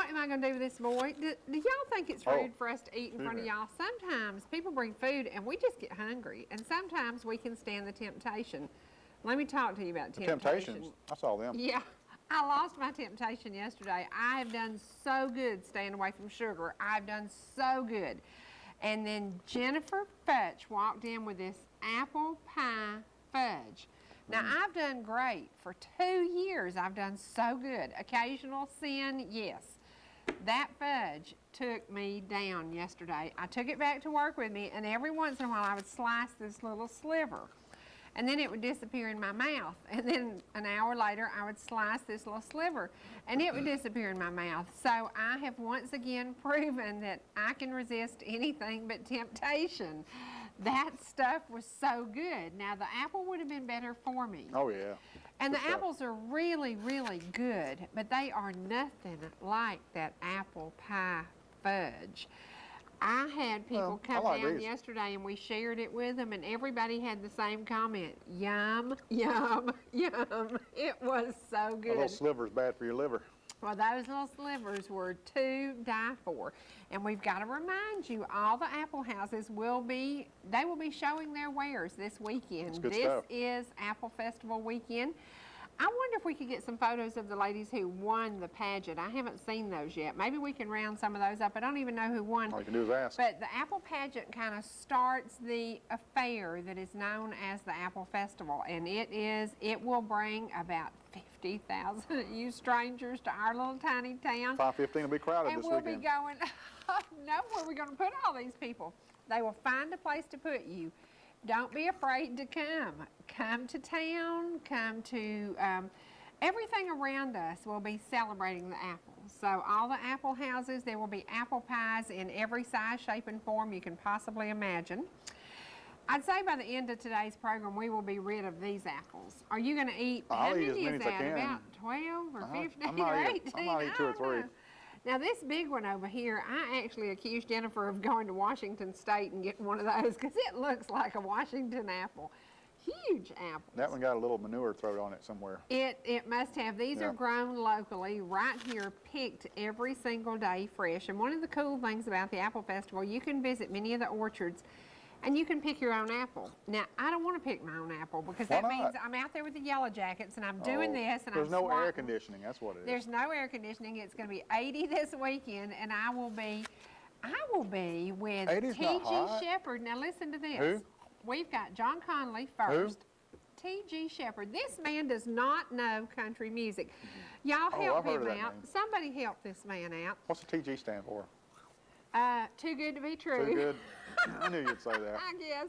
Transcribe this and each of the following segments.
am I going to do with this boy? Do y'all think it's rude for us to eat in front of y'all? Sometimes people bring food and we just get hungry, and sometimes we can stand the temptation. Let me talk to you about temptation. Temptations. I saw them. Yeah. I lost my temptation yesterday. I have done so good staying away from sugar. I've done so good. And then Jennifer Futch walked in with this apple pie fudge. Now, I've done great. For 2 years, I've done so good. Occasional sin, yes. That fudge took me down yesterday. I took it back to work with me, and every once in a while, I would slice this little sliver. And then it would disappear in my mouth. And then an hour later, I would slice this little sliver, and it would disappear in my mouth. So I have once again proven that I can resist anything but temptation. That stuff was so good. Now, the apple would have been better for me. Oh, yeah. And the apples are really, really good, but they are nothing like that apple pie fudge. I had people come down yesterday and we shared it with them, and everybody had the same comment. Yum, yum, yum. It was so good. A little sliver's bad for your liver. Well, those little slivers were to die for. And we've got to remind you, all the apple houses will be showing their wares this weekend. That's good stuff. This is Apple Festival weekend. I wonder if we could get some photos of the ladies who won the pageant. I haven't seen those yet. Maybe we can round some of those up. I don't even know who won. All you can do is ask. But the Apple pageant kind of starts the affair that is known as the Apple Festival. And it will bring about 50,000 of you strangers to our little tiny town. 5:15 will be crowded this weekend. And we'll be going, oh, no, where are we going to put all these people? They will find a place to put you. Don't be afraid to come. Come to town, come to, everything around us will be celebrating the apple. So all the apple houses, there will be apple pies in every size, shape, and form you can possibly imagine. I'd say by the end of today's program, we will be rid of these apples. Are you going to eat, how many is that, about 12 or 15 or 18? I might eat 2 or 3. Now, this big one over here, I actually accused Jennifer of going to Washington State and getting one of those because it looks like a Washington apple. Huge apples. That one got a little manure thrown on it somewhere. It must have. These are grown locally, right here, picked every single day fresh. And one of the cool things about the Apple Festival, you can visit many of the orchards and you can pick your own apple. Now, I don't want to pick my own apple because that means I'm out there with the yellow jackets and I'm doing this and there's no air conditioning, that's what it is. There's no air conditioning. It's going to be 80 this weekend, and I will be with T.G. Shepherd. Now, listen to this. Who? We've got John Conley first. T.G. Shepherd. This man does not know country music. Y'all help him out. Somebody help this man out. What's the T.G. stand for? Too good to be true. Too good. I knew you'd say that. I guess.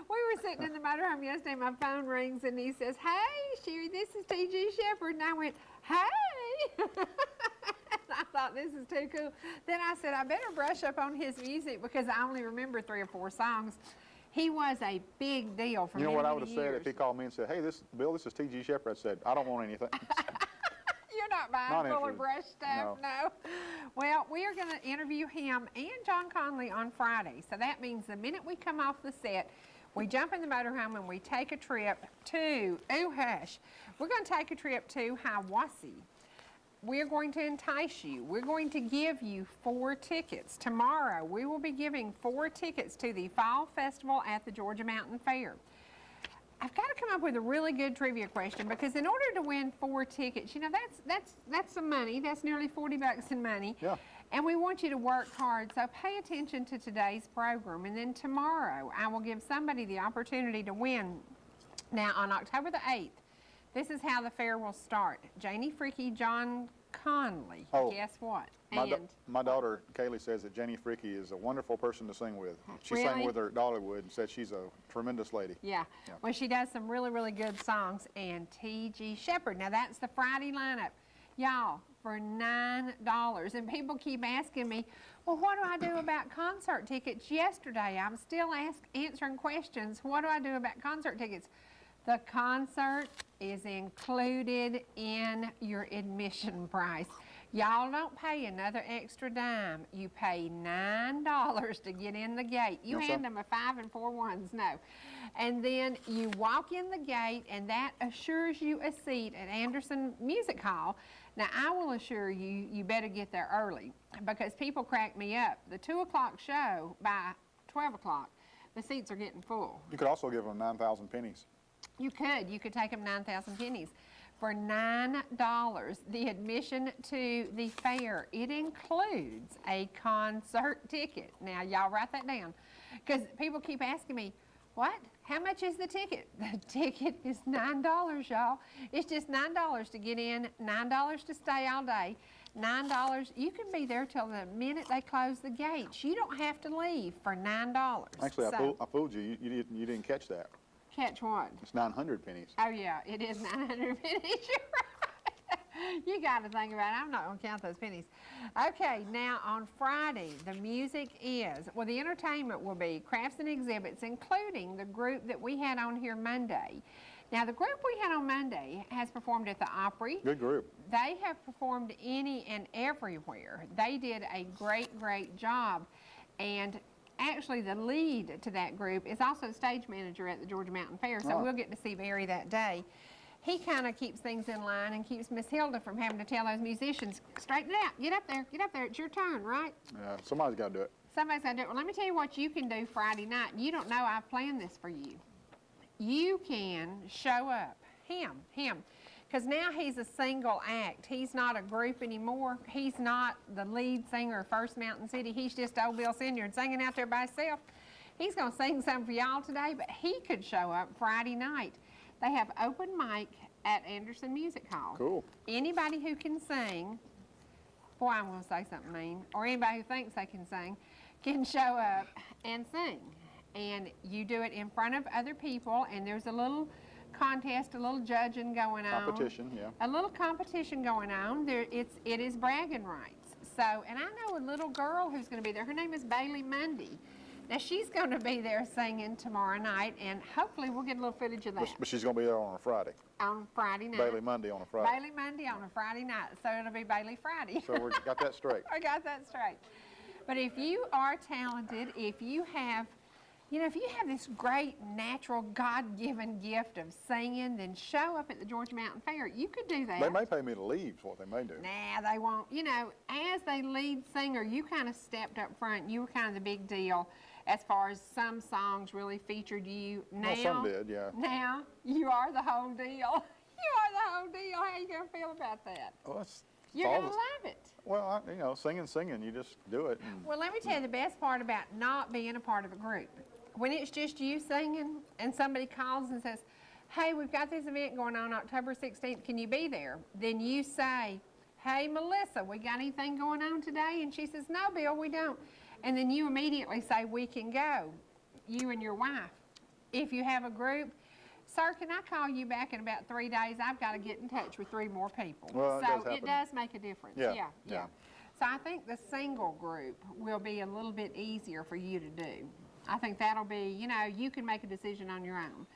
We were sitting in the motorhome yesterday, my phone rings, and he says, "Hey, Sherry, this is T.G. Shepherd." And I went, "Hey." I thought, this is too cool. Then I said, I better brush up on his music because I only remember 3 or 4 songs. He was a big deal for many, You know what I would have said if he called me and said, "Hey, Bill, this is T.G. Shepherd." I said, "I don't want anything." You're not buying full of brush stuff, no. Well, we are going to interview him and John Conley on Friday. So that means the minute we come off the set, we jump in the motorhome and we take a trip to, we're going to take a trip to Hiwassee. We're going to entice you. We're going to give you 4 tickets. Tomorrow, we will be giving 4 tickets to the Fall Festival at the Georgia Mountain Fair. I've got to come up with a really good trivia question because in order to win 4 tickets, you know, that's some money. That's nearly $40 in money. Yeah. And we want you to work hard. So pay attention to today's program. And then tomorrow, I will give somebody the opportunity to win. Now, on October the 8th, this is how the fair will start. Janie Freaky, John Conley. Guess what? My daughter, Kaylee, says that Janie Freaky is a wonderful person to sing with. She sang with her Dollywood and said she's a tremendous lady. Yeah. Well, she does some really, really good songs. And T.G. Shepherd. Now, that's the Friday lineup. Y'all, for $9. And people keep asking me, well, what do I do about concert tickets? Yesterday, I'm still answering questions. What do I do about concert tickets? The concert is included in your admission price. Y'all don't pay another extra dime. You pay $9 to get in the gate. You Yes, hand sir. them a 5 and 4 ones, no. And then you walk in the gate, and that assures you a seat at Anderson Music Hall. Now, I will assure you, you better get there early because people crack me up. The 2 o'clock show, by 12 o'clock, the seats are getting full. You could also give them 9,000 pennies. You could take them 9,000 pennies. For $9, the admission to the fair, it includes a concert ticket. Now, y'all write that down, because people keep asking me, what? How much is the ticket? The ticket is $9, y'all. It's just $9 to get in, $9 to stay all day, $9. You can be there till the minute they close the gates. You don't have to leave for $9. Actually, So, I fooled you. You didn't catch that. catch what? It's 900 pennies. Oh, yeah, it is 900 pennies. You're right. You got to think about it. I'm not going to count those pennies. Okay, now on Friday, the music is, well, the entertainment will be crafts and exhibits, including the group that we had on here Monday. Now, the group we had on Monday has performed at the Opry. Good group. They have performed any and everywhere. They did a great, great job. And actually, the lead to that group is also stage manager at the Georgia Mountain Fair, so Oh. we'll get to see Barry that day. He kind of keeps things in line and keeps Miss Hilda from having to tell those musicians, straighten it out, get up there, it's your turn, right? Yeah, somebody's got to do it. Somebody's got to do it. Well, let me tell you what you can do Friday night. You don't know I've planned this for you. You can show up, him, because now he's a single act. He's not a group anymore. He's not the lead singer of First Mountain City. He's just old Bill Senior and singing out there by himself. He's going to sing something for y'all today, but he could show up Friday night. They have open mic at Anderson Music Hall. Cool. Anybody who can sing, boy, I'm going to say something mean, or anybody who thinks they can show up and sing. And you do it in front of other people, and there's a little contest, a little judging going on. Competition, yeah. A little competition going on. It is bragging rights. So, and I know a little girl who's going to be there. Her name is Bailey Mundy. Now, she's going to be there singing tomorrow night, and hopefully we'll get a little footage of that But she's going to be there on a Friday. on Friday night. Bailey Monday on a Friday. Bailey Monday on a Friday night, so it'll be Bailey Friday. So we got that straight. I got that straight. But if you are talented, if you have this great natural God-given gift of singing, then show up at the Georgia Mountain Fair. You could do that. They may pay me to leave, is what they may do. Nah, they won't. You know, as the lead singer, you kind of stepped up front. You were kind of the big deal as far as some songs really featured you. Now, Well, some did, yeah. Now, you are the whole deal. You are the whole deal. How you going to feel about that? Well, it's You're all going to the- love it. Well, singing, you just do it. And Well, let me tell you the best part about not being a part of a group. When it's just you singing and somebody calls and says, hey, we've got this event going on October 16th, can you be there? Then you say, hey, Melissa, we got anything going on today? And she says, no, Bill, we don't. And then you immediately say, we can go, you and your wife. If you have a group, sir, can I call you back in about 3 days? I've got to get in touch with 3 more people. Well, it so does happen. it does make a difference. Yeah, Yeah. yeah. So I think the single group will be a little bit easier for you to do. I think that'll be, you can make a decision on your own.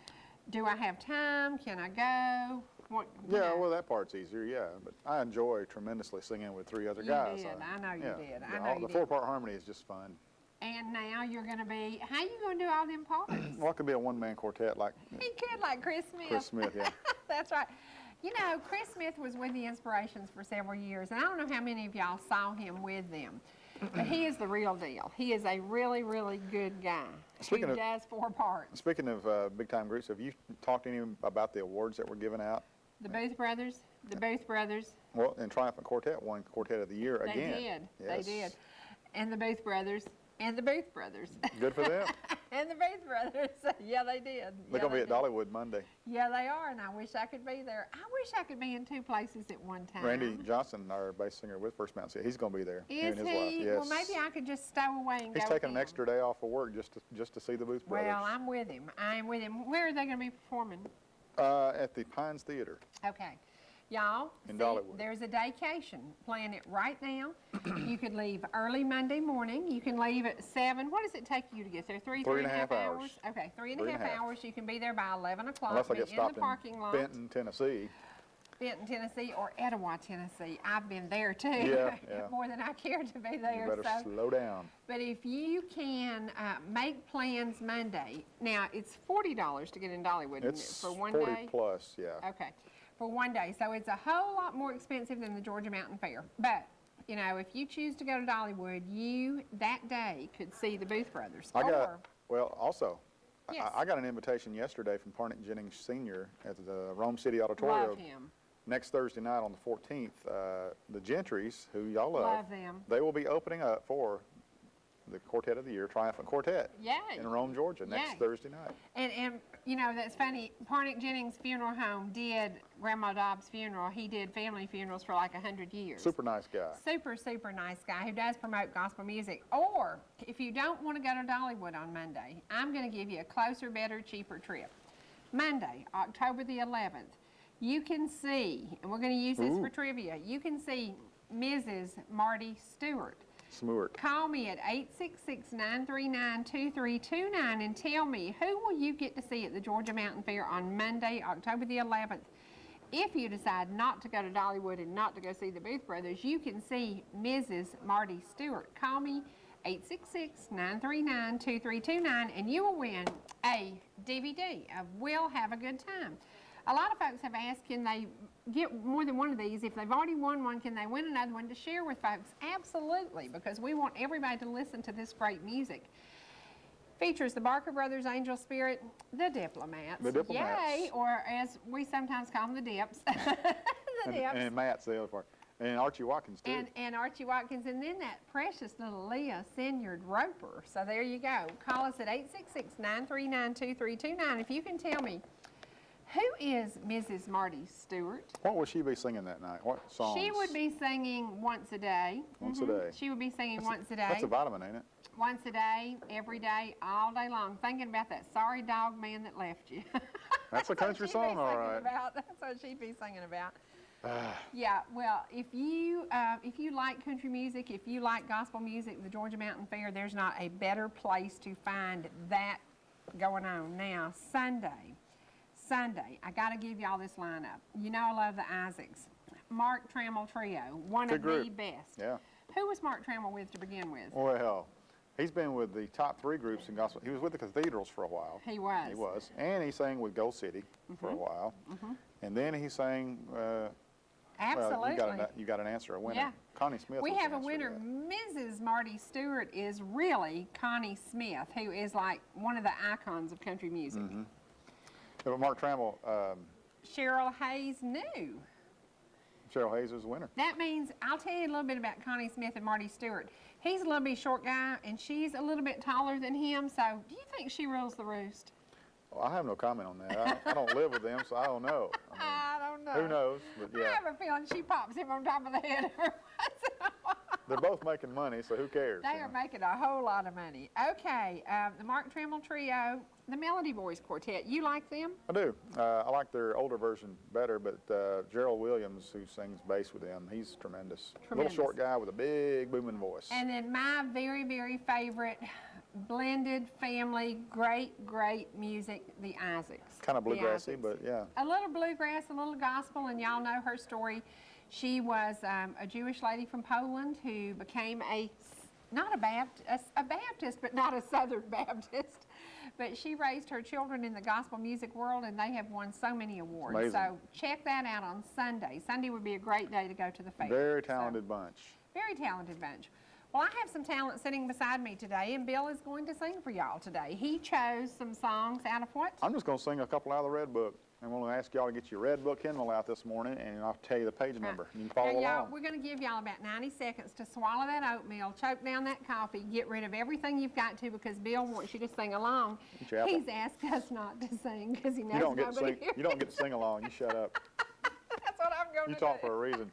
Do I have time? Can I go? What? yeah, well, that part's easier, yeah. But I enjoy tremendously singing with 3 other You guys. did. I know you yeah, did. yeah, I know you the did. 4-part harmony is just fun. And now you're going to be, how you going to do all them parts? Well, it could be a one-man quartet like He could, like Chris Smith. Chris Smith, yeah. That's right. Chris Smith was with the Inspirations for several years, and I don't know how many of y'all saw him with them, but he is the real deal. He is a really, really good guy Speaking who of- does 4 parts. Speaking of big-time groups, have you talked to anyone about the awards that were given out? The Booth Brothers, Well, and Triumphant Quartet won Quartet of the Year they again. did. Yes. They did. And the Booth Brothers, and the Booth Brothers. Good for them. And the Booth Brothers. Yeah, they did. They're going to be at Dollywood Monday. Yeah, they are, and I wish I could be there. I wish I could be in 2 places at one time. Randy Johnson, our bass singer with First Mountain City, he's going to be there. Is and his he? wife. Yes. Well, maybe I could just stow away and He's go taking with an extra day off of work just to see the Booth Brothers. Well, I'm with him. I am with him. Where are they going to be performing? At the Pines Theater. Okay. Y'all, In Dollywood. there's a daycation. Plan it right now. You could leave early Monday morning. You can leave at 7. What does it take you to get there? 3 3.5 and a half hours. Okay, 3 and a Three half and a half. hours. You can be there by 11 o'clock. Unless I be get in stopped the parking lot. Benton, Tennessee. Benton, Tennessee, or Etowah, Tennessee. I've been there too. Yeah. More than I care to be there. You better slow down. But if you can make plans Monday, now it's $40 to get in Dollywood, isn't it, for one day? It's 40 plus, yeah. Okay, for one day. So it's a whole lot more expensive than the Georgia Mountain Fair. But, you know, if you choose to go to Dollywood, you, that day, could see the Booth Brothers. Also, Yes. I got an invitation yesterday from Parnett Jennings Sr. at the Rome City Auditorium. Love him. Next Thursday night on the 14th, the Gentrys, who y'all Love them. they will be opening up for the Quartet of the Year, Triumphant Quartet, Yay. in Rome, Georgia, next Yay. Thursday night. And you know, that's funny. Parnett Jennings Funeral Home did Grandma Dobbs' funeral. He did family funerals for like 100 years. Super nice guy. Super, super nice guy who does promote gospel music. Or if you don't want to go to Dollywood on Monday, I'm going to give you a closer, better, cheaper trip. Monday, October the 11th, you can see, and we're going to use this for trivia, you can see Mrs. Marty Stewart. Smooert. Call me at 866-939-2329 and tell me who will you get to see at the Georgia Mountain Fair on Monday, October the 11th. If you decide not to go to Dollywood and not to go see the Booth Brothers, you can see Mrs. Marty Stewart. Call me 866-939-2329 and you will win a DVD of We'll Have a Good Time. A lot of folks have asked, can they get more than one of these? If they've already won one, can they win another one to share with folks? Absolutely, because we want everybody to listen to this great music. Features the Barker Brothers, Angel Spirit, the Diplomats. The Diplomats. Yay, or as we sometimes call them, the Dips. The Dips. And Matt's the other part. And Archie Watkins, too. And Archie Watkins, and then that precious little Leah Senyard Roper. So there you go. Call us at 866-939-2329 if you can tell me, who is Mrs. Marty Stewart? What will she be singing that night? What songs? She would be singing Once a Day. Once a day. She would be singing Once a Day. That's a vitamin, ain't it? Once a day, every day, all day long, thinking about that sorry dog man that left you. That's a country song, all right. That's what she'd be singing about. Yeah, well, if you like country music, if you like gospel music, the Georgia Mountain Fair, there's not a better place to find that going on. Now, Sunday, I got to give y'all this lineup. You know I love the Isaacs. Mark Trammell Trio, one of the best. Yeah. Who was Mark Trammell with to begin with? Well, he's been with the top 3 groups in gospel. He was with the Cathedrals for a while. He was. He was. And he sang with Gold City for a while. And then he sang... Absolutely. Well, you got an answer, a winner. Yeah. Connie Smith. We have a winner. Mrs. Marty Stewart is really Connie Smith, who is like one of the icons of country music. But Mark Trammell, Cheryl Hayes knew. Cheryl Hayes was the winner. That means, I'll tell you a little bit about Connie Smith and Marty Stewart. He's a little bit short guy, and she's a little bit taller than him, so do you think she rules the roost? Well, I have no comment on that. I don't live with them, so I don't know. I don't know. Who knows? But yeah. I have a feeling she pops him on top of the head every once in a while. They're both making money, so who cares? They are making a whole lot of money. Okay, the Mark Trammell Trio, the Melody Boys Quartet. You like them? I do. I like their older version better, but Gerald Williams, who sings bass with them, he's tremendous. Little short guy with a big booming voice. And then my very, very favorite blended family, great music, the Isaacs. Kind of bluegrassy, but yeah. A little bluegrass, a little gospel, and y'all know her story. She was a Jewish lady from Poland who became not a Baptist, but not a Southern Baptist. But she raised her children in the gospel music world, and they have won so many awards. Amazing. So check that out on Sunday. Sunday would be a great day to go to the fair. Very talented bunch. Very talented bunch. Well, I have some talent sitting beside me today, and Bill is going to sing for y'all today. He chose some songs out of what? I'm just going to sing a couple out of the Red Book. I'm going to ask y'all to get your Red Book hymnal out this morning, and I'll tell you the page number. You can follow along. We're going to give y'all about 90 seconds to swallow that oatmeal, choke down that coffee, get rid of everything you've got to because Bill wants you to sing along. He's asked us not to sing because he knows nobody hears. You don't get to sing along. You shut up. That's what I'm going to do. You talk for a reason.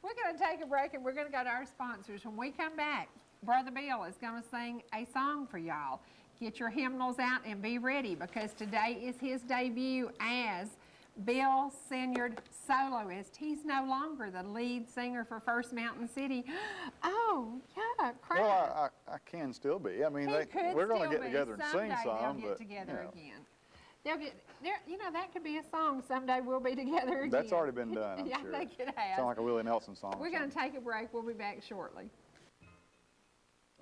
We're going to take a break, and we're going to go to our sponsors. When we come back, Brother Bill is going to sing a song for y'all. Get your hymnals out and be ready because today is his debut as Bill Senyard soloist. He's no longer the lead singer for First Mountain City. Oh, yeah, crap. Well, I can still be. I mean, we're going to get together and sing some. They'll get together again. they'll get there. You know, that could be a song someday. We'll be together again. That's already been done, I'm yeah, sure. I think it has. Sound like a Willie Nelson song. We're going to take a break. We'll be back shortly.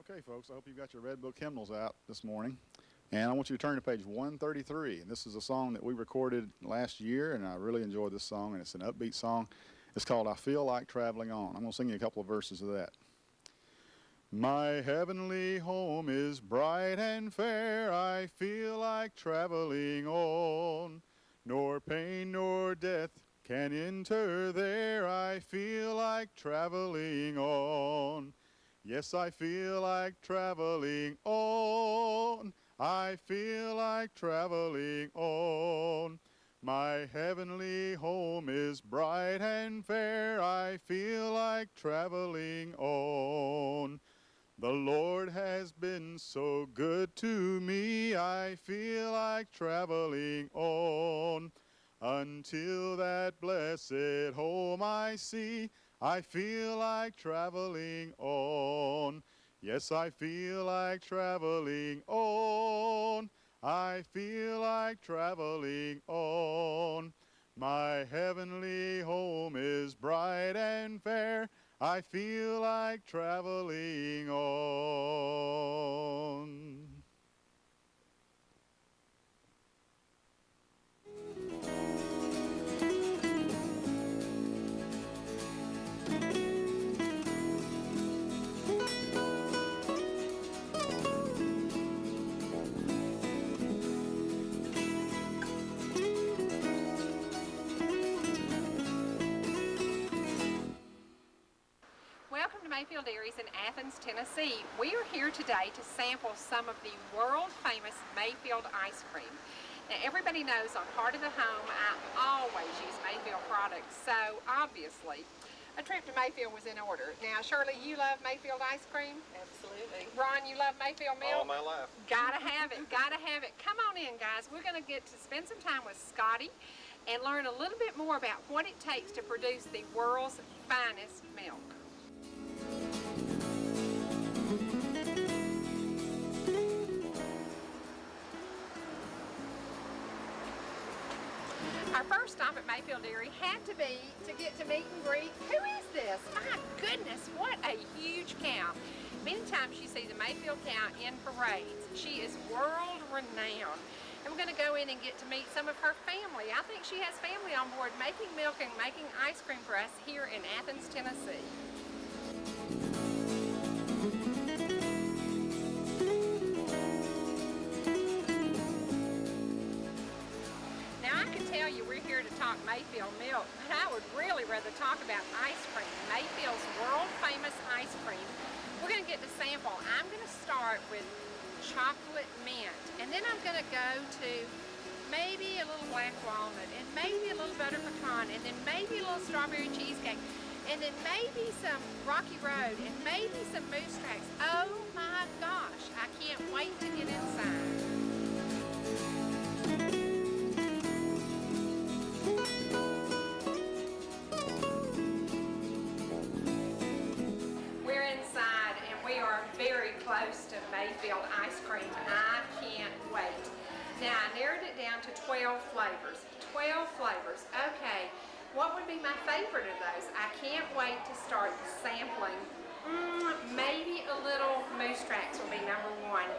Okay, folks, I hope you got your Red Book hymnals out this morning. And I want you to turn to page 133. And this is a song that we recorded last year, and I really enjoyed this song, and it's an upbeat song. It's called I Feel Like Traveling On. I'm going to sing you a couple of verses of that. My heavenly home is bright and fair, I feel like traveling on. Nor pain nor death can enter there, I feel like traveling on. Yes, I feel like traveling on. I feel like traveling on. My heavenly home is bright and fair, I feel like traveling on. The Lord has been so good to me, I feel like traveling on. Until that blessed home I see, I feel like traveling on. Yes, I feel like traveling on. I feel like traveling on. My heavenly home is bright and fair, I feel like traveling on. Welcome to Mayfield Dairies in Athens, Tennessee. We are here today to sample some of the world-famous Mayfield ice cream. Now, everybody knows on Heart of the Home, I always use Mayfield products, so obviously, a trip to Mayfield was in order. Now, Shirley, you love Mayfield ice cream? Absolutely. Ron, you love Mayfield milk? All my life. Gotta have it, gotta have it. Come on in, guys. We're gonna get to spend some time with Scotty and learn a little bit more about what it takes to produce the world's finest milk. Our first stop at Mayfield Dairy had to be to get to meet and greet. Who is this? My goodness, what a huge cow. Many times you see the Mayfield cow in parades. She is world renowned. And we're going to go in and get to meet some of her family. I think she has family on board making milk and making ice cream for us here in Athens, Tennessee. Here to talk Mayfield milk, but I would really rather talk about ice cream, Mayfield's world famous ice cream. We're going to get to sample. I'm going to start with chocolate mint, and then I'm going to go to maybe a little black walnut, and maybe a little butter pecan, and then maybe a little strawberry cheesecake, and then maybe some Rocky Road, and maybe some Moose Tracks. Oh my gosh, I can't wait to get inside. We're inside and we are very close to Mayfield ice cream. I can't wait. Now I narrowed it down to 12 flavors. 12 flavors. Okay, what would be my favorite of those? I can't wait to start sampling. Maybe a little Moose Tracks will be number one.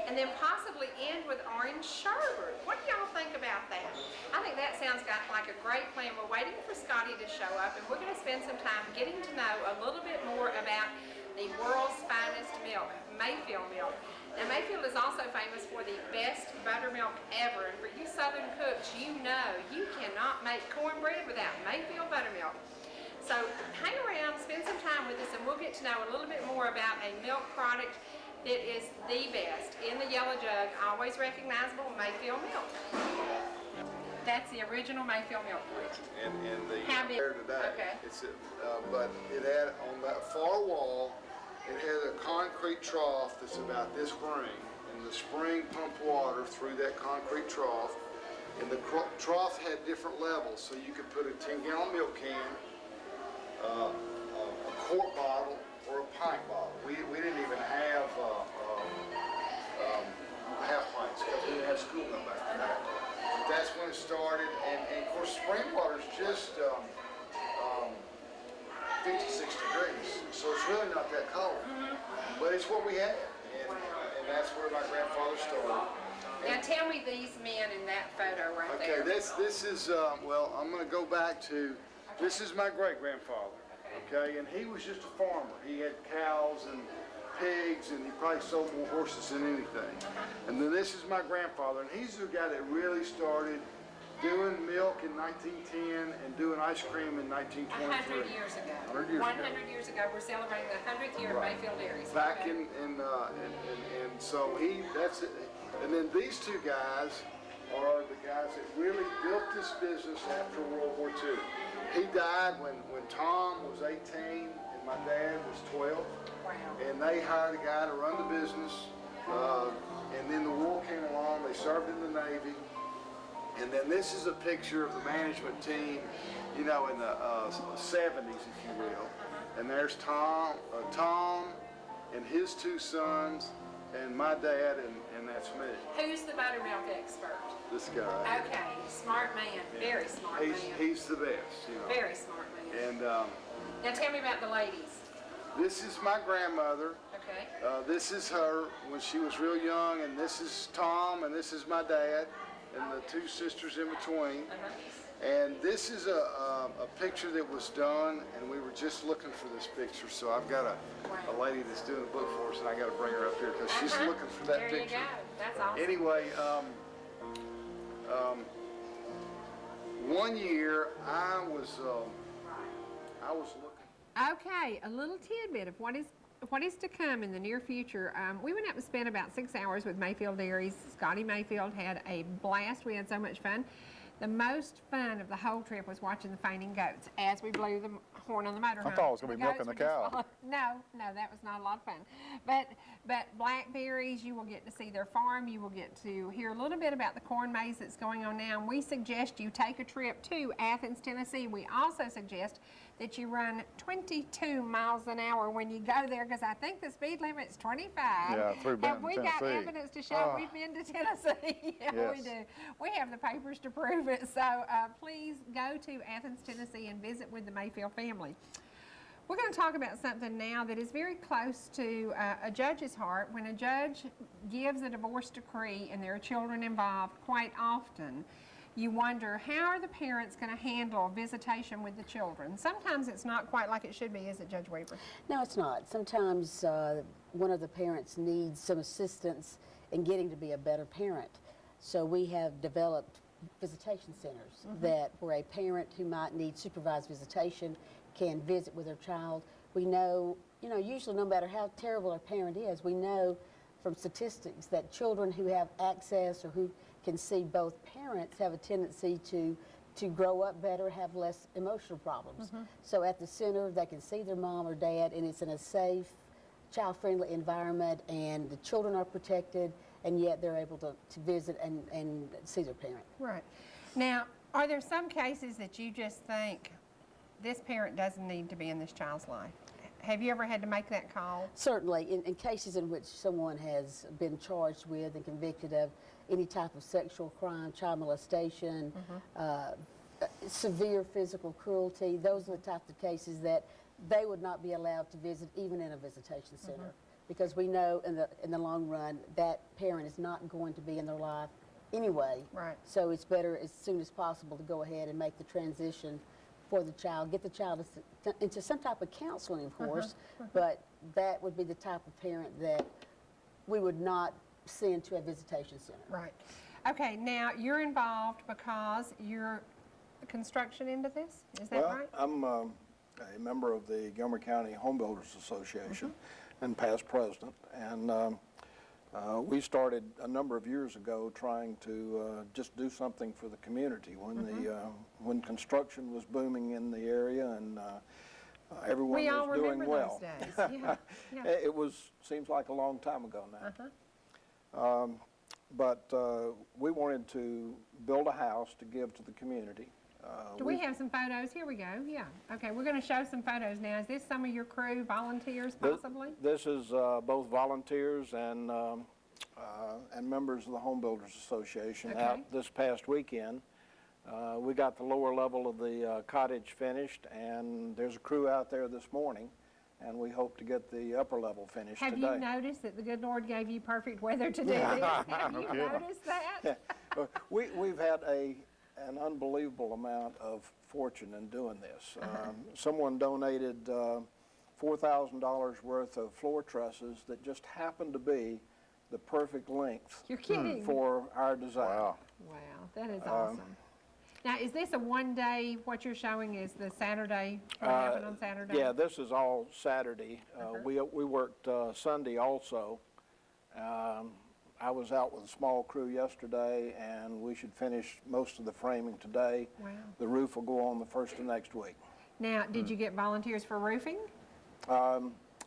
And then possibly end with orange sherbet. What do y'all think about that? I think that sounds like a great plan. We're waiting for Scotty to show up, and we're going to spend some time getting to know a little bit more about the world's finest milk, Mayfield milk. Now, Mayfield is also famous for the best buttermilk ever, and for you Southern cooks, you know you cannot make cornbread without Mayfield buttermilk. So hang around, spend some time with us, and we'll get to know a little bit more about a milk product that is the best. In the yellow jug, always recognizable Mayfield milk. That's the original Mayfield milk. And the How big? there today. Okay. It's but it had on that far wall, it had a concrete trough that's about this spring, and the spring pumped water through that concrete trough, and the trough had different levels, so you could put a 10-gallon milk can, a quart bottle, or a pint bottle. We didn't even have half pints because we didn't have school come back to that. that's when it started. And of course, spring water is just 56 degrees, so it's really not that cold. But it's what we had, and that's where my grandfather started. Now tell me these men in that photo right Okay, there. this is, well, I'm going to go back to, this is my great-grandfather, okay? And he was just a farmer. He had cows and pigs, and he probably sold more horses than anything. And then this is my grandfather, and he's the guy that really started doing milk in 1910 and doing ice cream in 1923. 100 years ago. 100 years 100 ago. years ago, we're celebrating the 100th year of Right. Mayfield Dairies. Back Okay. and so that's it. And then these two guys are the guys that really built this business after World War II. He died when Tom was 18 and my dad was 12. Wow. And they hired a guy to run the business. And then the war came along. They served in the Navy. And then this is a picture of the management team, you know, in the 70s, if you will. And there's Tom and his two sons, and my dad, and that's me. Who's the buttermilk expert? This guy. Okay, smart man, very smart man. He's the best, you know. Very smart man. And Now tell me about the ladies. this is my grandmother. Okay. This is her when she was real young, and this is Tom, and this is my dad, and the two sisters in between. And this is a picture that was done, and we were just looking for this picture. So I've got a lady that's doing the book for us, and I got to bring her up here because she's looking for that there picture. There you go. That's awesome. Anyway, one year I was looking. Okay, a little tidbit of what is to come in the near future. We went up and spent about 6 hours with Mayfield Dairies. Scotty Mayfield had a blast. We had so much fun. The most fun of the whole trip was watching the fainting goats as we blew the horn on the motorhome. I thought it was going to be milking the cow. No, that was not a lot of fun. But blackberries, you will get to see their farm. You will get to hear a little bit about the corn maze that's going on now. And we suggest you take a trip to Athens, Tennessee. We also suggest that you run 22 miles an hour when you go there, because I think the speed limit's 25. Yeah, through Benton, and we got Tennessee. evidence to show we've been to Tennessee. Yeah, Yes. we do. We have the papers to prove it. So please go to Athens, Tennessee and visit with the Mayfield family. We're going to talk about something now that is very close to a judge's heart. When a judge gives a divorce decree and there are children involved, quite often you wonder, how are the parents going to handle visitation with the children? Sometimes it's not quite like it should be, is it, Judge Weaver? No, it's not. Sometimes one of the parents needs some assistance in getting to be a better parent. So we have developed visitation centers that where a parent who might need supervised visitation can visit with their child. We know, usually no matter how terrible a parent is, we know from statistics that children who have access or who can see both parents have a tendency to grow up better, have less emotional problems. So at the center, they can see their mom or dad, and it's in a safe, child-friendly environment, and the children are protected, and yet they're able to visit and see their parent. Right. Now, are there some cases that you just think this parent doesn't need to be in this child's life? Have you ever had to make that call? Certainly, in cases in which someone has been charged with and convicted of any type of sexual crime, child molestation, severe physical cruelty, those are the types of cases that they would not be allowed to visit even in a visitation center. Because we know in the long run that parent is not going to be in their life anyway. Right. So it's better as soon as possible to go ahead and make the transition for the child, get the child into some type of counseling, of course, but that would be the type of parent that we would not send to a visitation center. Right. Okay, now you're involved because you're construction into this? Is that right? I'm a member of the Montgomery County Home Builders Association and past president, and we started a number of years ago trying to just do something for the community when construction was booming in the area and everyone We all was doing remember well. those days. Yeah. It seems like a long time ago now. But we wanted to build a house to give to the community. Do we have some photos? Here we go. Yeah. Okay, we're going to show some photos now. Is this some of your crew, volunteers possibly? This is both volunteers and and members of the Home Builders Association Okay. out this past weekend. We got the lower level of the cottage finished, and there's a crew out there this morning, and we hope to get the upper level finished Have today. you noticed that the good Lord gave you perfect weather to do this? Have you noticed that? We've had an unbelievable amount of fortune in doing this. Someone donated $4,000 worth of floor trusses that just happened to be the perfect length You're kidding. for our design. Wow. Wow, that is awesome. Now, is this a one-day, what you're showing is the Saturday, what happened on Saturday? Yeah, this is all Saturday. We worked Sunday also. I was out with a small crew yesterday, and we should finish most of the framing today. Wow. The roof will go on the first of next week. Now, did you get volunteers for roofing?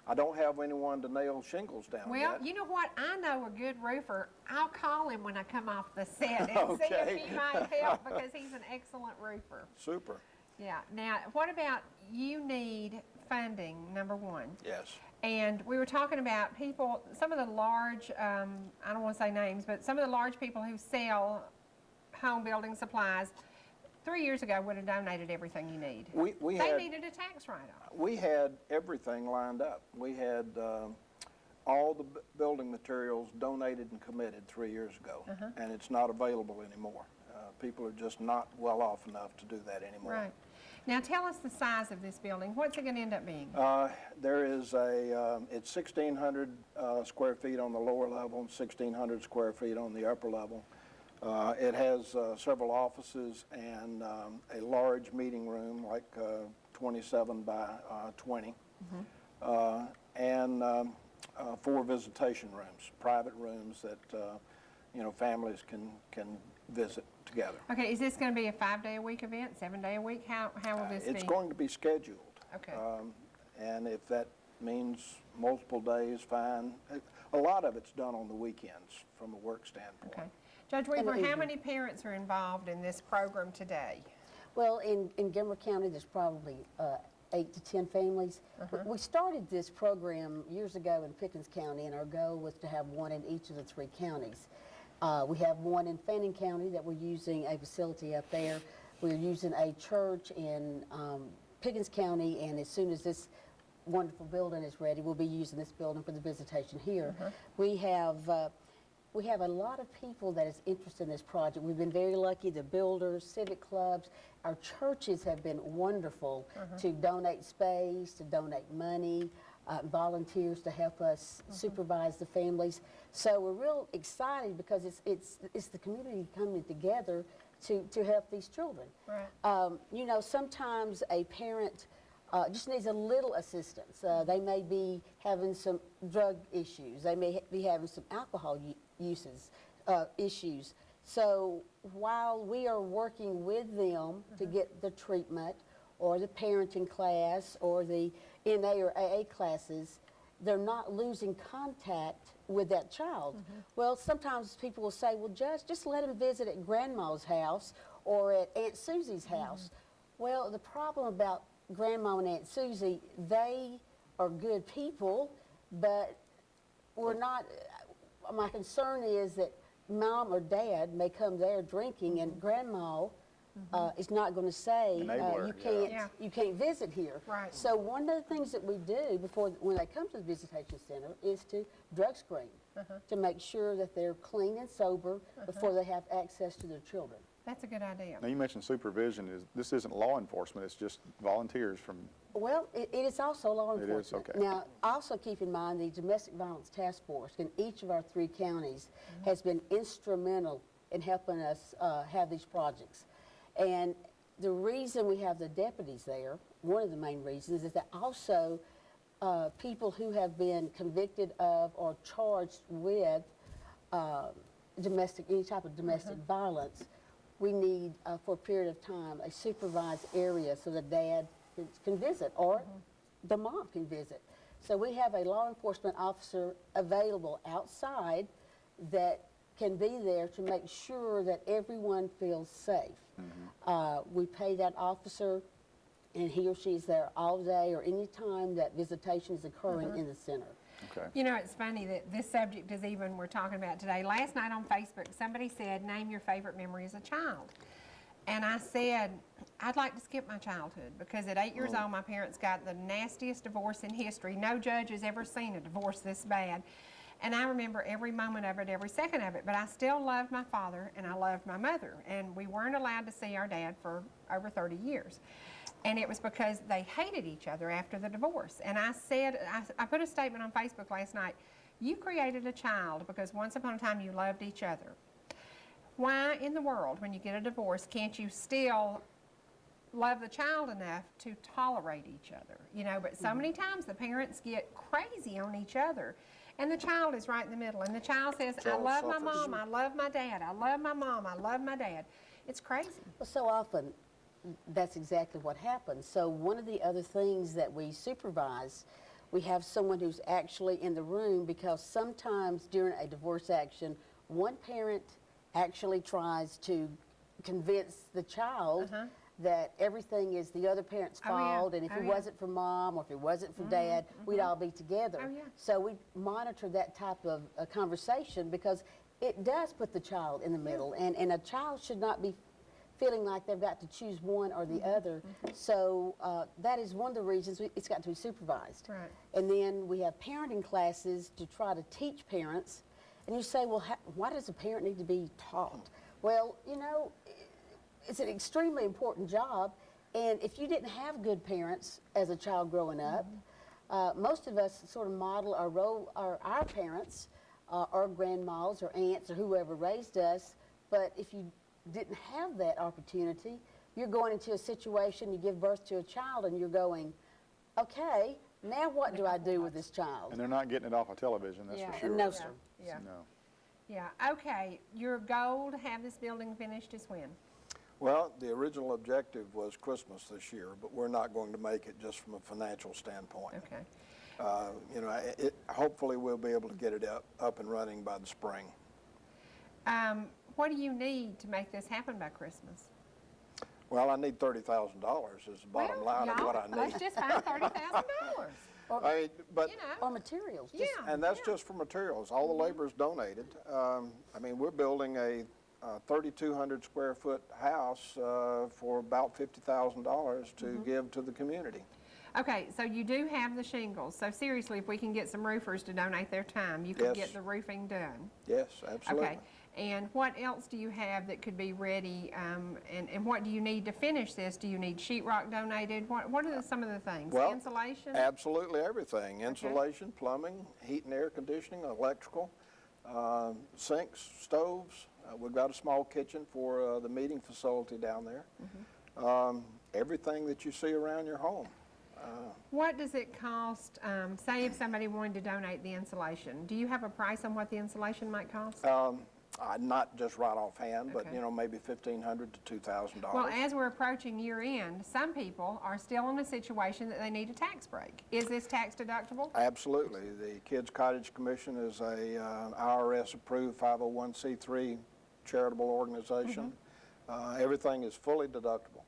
I don't have anyone to nail shingles down Well, yet. you know what? I know a good roofer. I'll call him when I come off the set and see Okay. if he might help because he's an excellent roofer. Super. Yeah. Now, what about you need funding, number one? Yes. And we were talking about people, some of the large, I don't want to say names, but some of the large people who sell home building supplies 3 years ago would have donated everything you need. We They had needed a tax write-off. we had everything lined up. We had all the building materials donated and committed 3 years ago, and it's not available anymore. People are just not well off enough to do that anymore. Right. Now tell us the size of this building. What's it going to end up being? There is it's 1,600 square feet on the lower level and 1,600 square feet on the upper level. It has several offices and a large meeting room, like 27 by 20, and 4 visitation rooms, private rooms that families can visit together. Okay, is this going to be a 5-day-a-week event, 7-day a week? How will this be? It's going to be scheduled. Okay. And if that means multiple days, fine. A lot of it's done on the weekends from a work standpoint. Okay. Judge Weaver, how evening. many parents are involved in this program today? Well, in Gilmer County, there's probably 8 to 10 families. We started this program years ago in Pickens County, and our goal was to have one in each of the 3 counties. We have one in Fannin County that we're using a facility up there. We're using a church in Pickens County, and as soon as this wonderful building is ready, we'll be using this building for the visitation here. We have a lot of people that is interested in this project. We've been very lucky, the builders, civic clubs, our churches have been wonderful to donate space, to donate money, volunteers to help us supervise the families. So we're real excited because it's the community coming together to help these children. Right. Sometimes a parent just needs a little assistance. They may be having some drug issues. They may be having some alcohol issues. So while we are working with them to get the treatment or the parenting class or the NA or AA classes, they're not losing contact with that child. Well, sometimes people will say, well, Judge, just let them visit at Grandma's house or at Aunt Susie's house. Well, the problem about Grandma and Aunt Susie, they are good people, but we're not, my concern is that Mom or Dad may come there drinking and Grandma is not going to say, Enabler, you can't visit here. Right. So one of the things that we do when they come to the visitation center is to drug screen, to make sure that they're clean and sober before they have access to their children. That's a good idea. Now, you mentioned supervision. This isn't law enforcement, it's just volunteers from, Well, it is also law It is, enforcement. okay. Now, also keep in mind the Domestic Violence Task Force in each of our 3 counties has been instrumental in helping us have these projects. And the reason we have the deputies there, one of the main reasons, is that also people who have been convicted of or charged with any type of domestic violence, we need, for a period of time, a supervised area so the dad can visit or the mom can visit. So we have a law enforcement officer available outside that can be there to make sure that everyone feels safe. We pay that officer and he or she is there all day or any time that visitation is occurring in the center. Okay. You know, it's funny that this subject is even we're talking about today. Last night on Facebook, somebody said, name your favorite memory as a child. And I said, I'd like to skip my childhood because at 8 years old, my parents got the nastiest divorce in history. No judge has ever seen a divorce this bad. And I remember every moment of it, every second of it. But I still loved my father and I loved my mother. And we weren't allowed to see our dad for over 30 years. And it was because they hated each other after the divorce. And I said, I put a statement on Facebook last night, you created a child because once upon a time you loved each other. Why in the world, when you get a divorce, can't you still love the child enough to tolerate each other? You know, but so many times the parents get crazy on each other. And the child is right in the middle. And the child says, I Child love my suffers. mom, I love my dad, I love my mom, I love my dad. It's crazy. Well, so often, that's exactly what happens. So one of the other things that we supervise, we have someone who's actually in the room because sometimes during a divorce action, one parent actually tries to convince the child that everything is the other parent's Oh, yeah. fault, and if Oh, it yeah. wasn't for mom or if it wasn't for dad, we'd all be together. Oh, yeah. So we monitor that type of conversation because it does put the child in the middle, and a child should not be feeling like they've got to choose one or the other. So that is one of the reasons it's got to be supervised. Right. And then we have parenting classes to try to teach parents. And you say, well, why does a parent need to be taught? Well, you know, it's an extremely important job. And if you didn't have good parents as a child growing up, most of us sort of model our role, our parents, or grandmas or aunts or whoever raised us. But if you didn't have that opportunity, you're going into a situation, you give birth to a child, and you're going, okay, now what do I do with this child? And they're not getting it off of television, that's for Yeah. sure. No, sir. Yeah. No. Yeah. Okay. Your goal to have this building finished is when? Well, the original objective was Christmas this year, but we're not going to make it just from a financial standpoint. Okay. You know, hopefully we'll be able to get it up and running by the spring. What do you need to make this happen by Christmas? Well, I need $30,000 is the bottom line of what I Let's need. just find $30,000. But You know. Or materials. Yeah. And that's just for materials. All the labor is donated. I mean, we're building a 3,200 square foot house for about $50,000 to give to the community. Okay, so you do have the shingles. So seriously, if we can get some roofers to donate their time, you can Yes. get the roofing done. Yes, absolutely. Okay. And what else do you have that could be ready? And what do you need to finish this? Do you need sheetrock donated? What are some of the things? Well, Insulation? Absolutely everything. Insulation, plumbing, heat and air conditioning, electrical, sinks, stoves. We've got a small kitchen for the meeting facility down there. Everything that you see around your home. What does it cost, say if somebody wanted to donate the insulation? Do you have a price on what the insulation might cost? Not just right offhand, but Okay. you know, maybe $1,500 to $2,000. Well, as we're approaching year end, some people are still in a situation that they need a tax break. Is this tax deductible? Absolutely. The Kids Cottage Commission is a IRS-approved 501c3 charitable organization. Everything is fully deductible.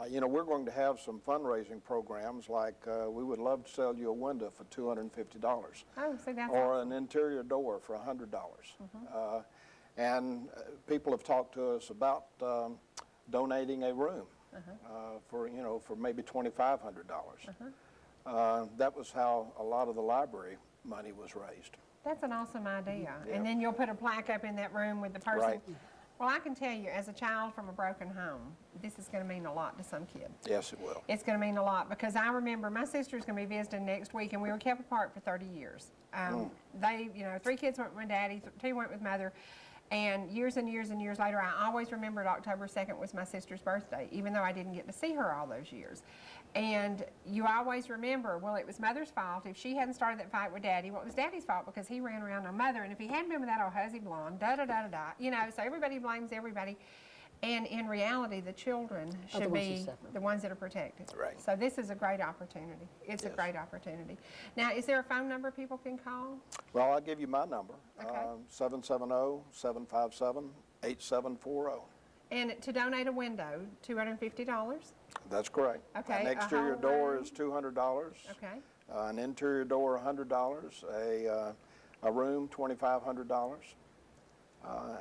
You know, we're going to have some fundraising programs like we would love to sell you a window for $250. Oh, see, that's Or awesome. an interior door for $100. And people have talked to us about donating a room for, you know, for maybe $2,500. That was how a lot of the library money was raised. That's an awesome idea. And then you'll put a plaque up in that room with the person. Right. Well, I can tell you, as a child from a broken home, this is going to mean a lot to some kid. Yes, it will. It's going to mean a lot because I remember my sister's going to be visiting next week, and we were kept apart for 30 years. They, you know, 3 kids went with my daddy, 2 went with mother, and years and years and years later, I always remembered October 2nd was my sister's birthday, even though I didn't get to see her all those years. And you always remember, well, it was mother's fault. If she hadn't started that fight with daddy, well, it was daddy's fault because he ran around on mother. And if he hadn't been with that old huzzy blonde, da-da-da-da-da, you know, so everybody blames everybody. And in reality, the children Are the should ones who be suffer. the ones that are protected. Right. So this is a great opportunity. It's a great opportunity. Now, is there a phone number people can call? Well, I'll give you my number, Okay. 770-757-8740. And to donate a window, $250. That's correct. Okay, An a exterior whole door room? is $200. Okay. An interior door, $100. A room, $2,500.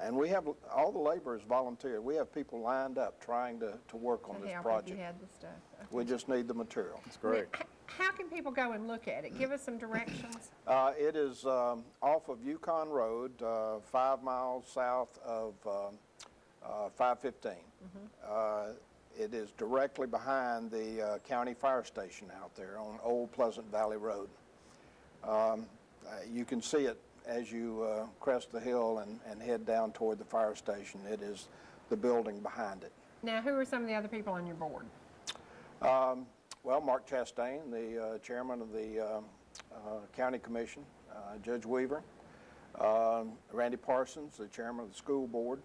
And we have, all the labor is volunteer. We have people lined up trying to work on To this help if project. you had the stuff. Okay. We just need the material. That's great. How can people go and look at it? Give us some directions. It is off of Yukon Road, 5 miles south of 515. It is directly behind the county fire station out there on Old Pleasant Valley Road. You can see it as you crest the hill and head down toward the fire station. It is the building behind it. Now, who are some of the other people on your board? Well, Mark Chastain, the chairman of the county commission, Judge Weaver, Randy Parsons, the chairman of the school board.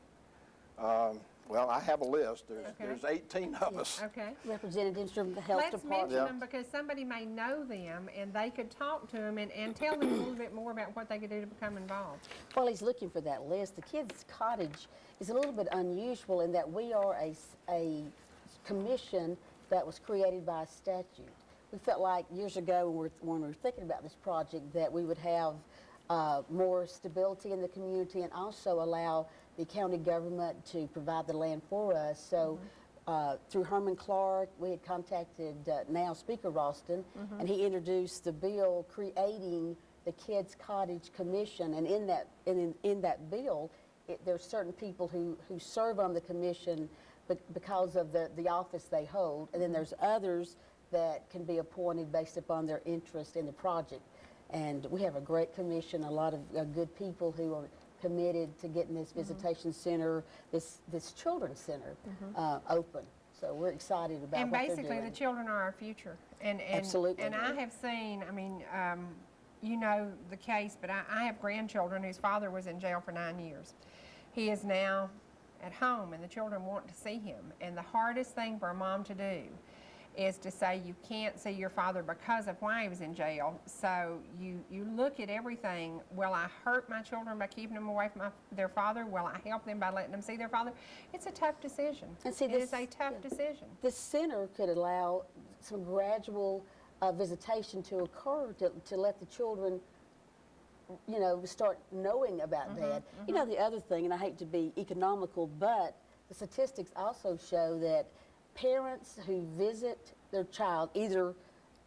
Well, I have a list. There's 18 of us. Okay. Representatives from the health Let's department. mention them because somebody may know them and they could talk to them and tell them a little bit more about what they could do to become involved. While he's looking for that list, the Kids Cottage is a little bit unusual in that we are a commission that was created by a statute. We felt like years ago when we were thinking about this project that we would have more stability in the community and also allow the county government to provide the land for us. So through Herman Clark, we had contacted now Speaker Ralston, and he introduced the bill creating the Kids Cottage Commission. And in that bill, there's certain people who serve on the commission because of the office they hold, and then there's others that can be appointed based upon their interest in the project. And we have a great commission, a lot of good people who are committed to getting this visitation center, this children's center open. So we're excited about And what they're basically, doing. the children are our future. And Absolutely. And I have seen, I mean, you know the case, but I have grandchildren whose father was in jail for 9 years. He is now at home, and the children want to see him. And the hardest thing for a mom to do is to say you can't see your father because of why he was in jail. So you look at everything. Will I hurt my children by keeping them away from their father? Will I help them by letting them see their father? It's a tough decision. And see, it is a tough decision. This center could allow some gradual visitation to occur to let the children, you know, start knowing about Dad. You know, the other thing, and I hate to be economical, but the statistics also show that parents who visit their child, either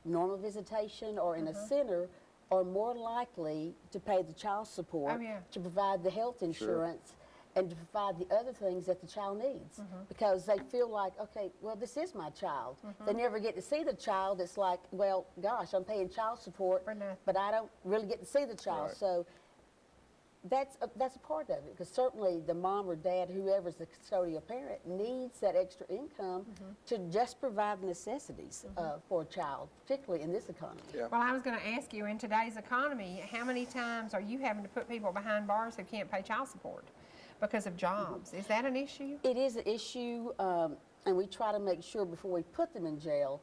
normal visitation or in a center, are more likely to pay the child support, to provide the health insurance, and to provide the other things that the child needs. Because they feel like, okay, well, this is my child. They never get to see the child. It's like, well, gosh, I'm paying child support, but I don't really get to see the child. Right. So that's a part of it, because certainly the mom or dad, whoever's the custodial parent, needs that extra income to just provide the necessities for a child, particularly in this economy. Yeah. Well, I was going to ask you, in today's economy, how many times are you having to put people behind bars who can't pay child support because of jobs? Is that an issue? It is an issue, and we try to make sure before we put them in jail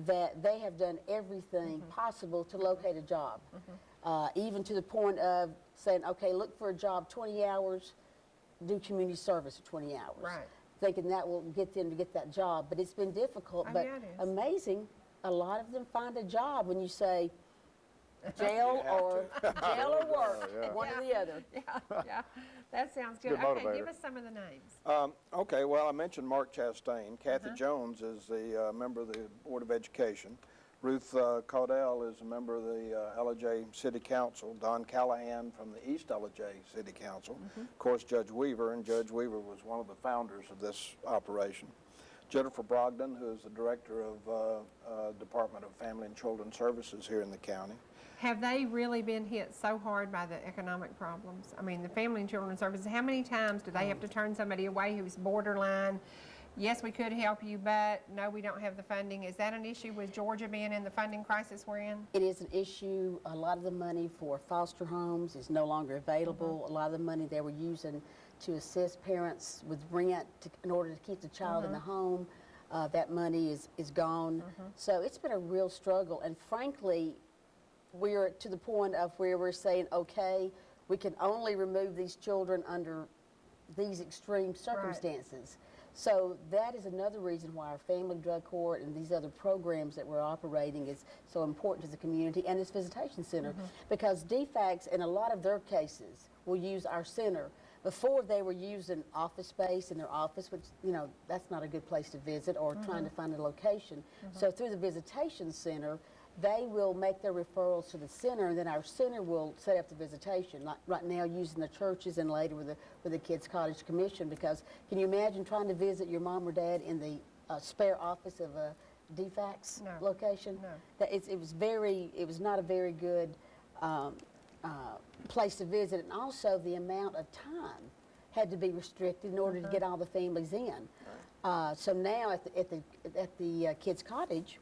that they have done everything possible to locate a job, even to the point of saying, okay, look for a job 20 hours, do community service for 20 hours. Right. Thinking that will get them to get that job. But it's been difficult, Oh, but yeah, it is. amazing, a lot of them find a job when you say jail or work, one or the other. Yeah, that sounds good. Good Okay, motivator. give us some of the names. Okay, well, I mentioned Mark Chastain. Kathy Jones is the member of the Board of Education. Ruth Caudell is a member of the LJ City Council. Don Callahan from the East LJ City Council. Of course, Judge Weaver, and Judge Weaver was one of the founders of this operation. Jennifer Brogdon, who is the director of Department of Family and Children Services here in the county. Have they really been hit so hard by the economic problems? I mean, the Family and Children Services, how many times do they have to turn somebody away who's borderline? Yes, we could help you, but no, we don't have the funding. Is that an issue with Georgia being in the funding crisis we're in? It is an issue. A lot of the money for foster homes is no longer available. A lot of the money they were using to assist parents with rent in order to keep the child in the home, that money is gone. So it's been a real struggle. And frankly, we're to the point of where we're saying, okay, we can only remove these children under these extreme circumstances. So that is another reason why our family drug court and these other programs that we're operating is so important to the community and this visitation center, because DFACs in a lot of their cases will use our center. Before, they were using office space in their office, which, you know, that's not a good place to visit, or trying to find a location. So through the visitation center, they will make their referrals to the center, and then our center will set up the visitation, like right now using the churches and later with the Kids Cottage Commission, because can you imagine trying to visit your mom or dad in the spare office of a DFACS location? No. That it was not a very good place to visit, and also the amount of time had to be restricted in order to get all the families in. So now at the Kids Cottage,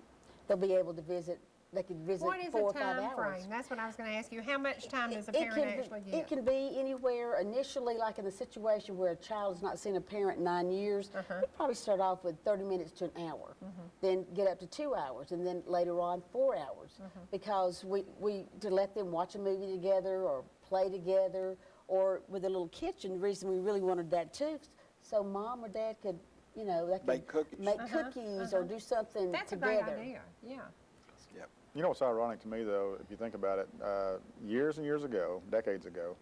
they'll be able to visit. They can visit What is 4 or a 5 time hours. frame? That's what I was going to ask you. How much time does a It parent can actually be, get? it can be anywhere initially, like in the situation where a child has not seen a parent in 9 years, we probably start off with 30 minutes to an hour, then get up to 2 hours, and then later on 4 hours, because we to let them watch a movie together or play together, or with a little kitchen. The reason we really wanted that too, so mom or dad could, you know, they could Make cookies. cookies or do something That's together. a great idea. Yeah. Yep. You know what's ironic to me, though, if you think about it, years and years ago, decades ago,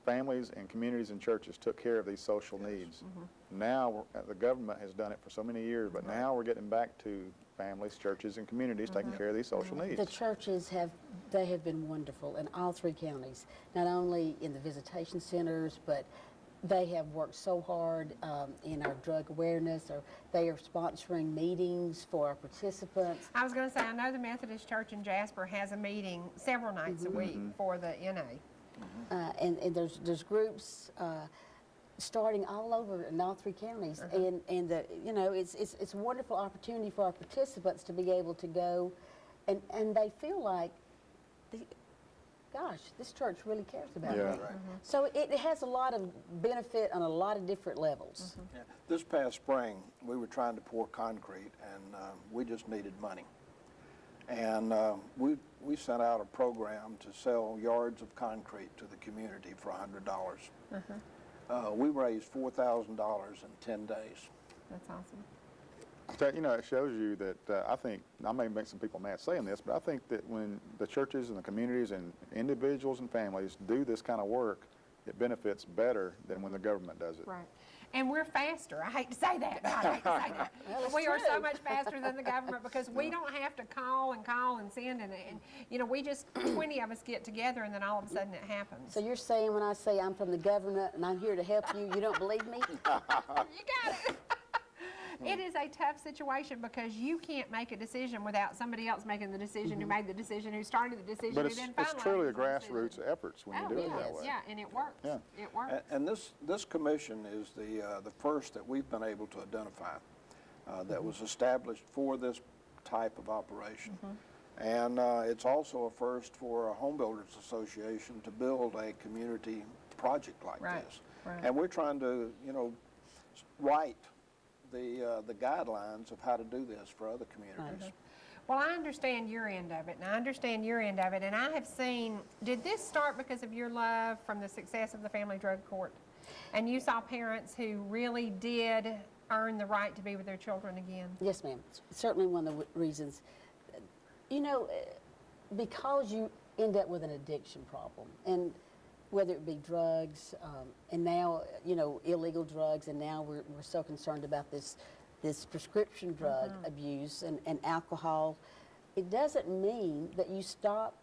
families and communities and churches took care of these social needs. Now, the government has done it for so many years, but now we're getting back to families, churches, and communities taking care of these social needs. The churches have been wonderful in all 3 counties, not only in the visitation centers, but they have worked so hard in our drug awareness, or they are sponsoring meetings for our participants. I was going to say, I know the Methodist Church in Jasper has a meeting several nights a week for the NA. And there's groups starting all over in all 3 counties, and you know, it's a wonderful opportunity for our participants to be able to go, and they feel like, gosh, this church really cares about me. Yeah. Right. So it has a lot of benefit on a lot of different levels. Yeah. This past spring, we were trying to pour concrete, and we just needed money. And we sent out a program to sell yards of concrete to the community for $100. We raised $4,000 in 10 days. That's awesome. You know, it shows you that I think, I may make some people mad saying this, but I think that when the churches and the communities and individuals and families do this kind of work, it benefits better than when the government does it. Right. And we're faster. I hate to say that. I hate to say that. But we are so much faster than the government, because we don't have to call and send, and you know, we just, 20 of us get together, and then all of a sudden it happens. So you're saying when I say I'm from the government and I'm here to help you, you don't believe me? You got it. It is a tough situation, because you can't make a decision without somebody else making the decision, who made the decision, who started the decision, But who it's then finalized truly a the decision. grassroots efforts when you do it that way. Yeah, and it works. Yeah. It works. And this commission is the first that we've been able to identify that was established for this type of operation. And it's also a first for a home builders association to build a community project like this. Right. And we're trying to, you know, write the guidelines of how to do this for other communities. Well, I understand your end of it, and I understand your end of it, and I have seen, did this start because of your love from the success of the Family Drug Court? And you saw parents who really did earn the right to be with their children again? Yes, ma'am. It's certainly one of the reasons. You know, because you end up with an addiction problem, and whether it be drugs, and now, you know, illegal drugs, and now we're so concerned about this prescription drug abuse and alcohol, it doesn't mean that you stop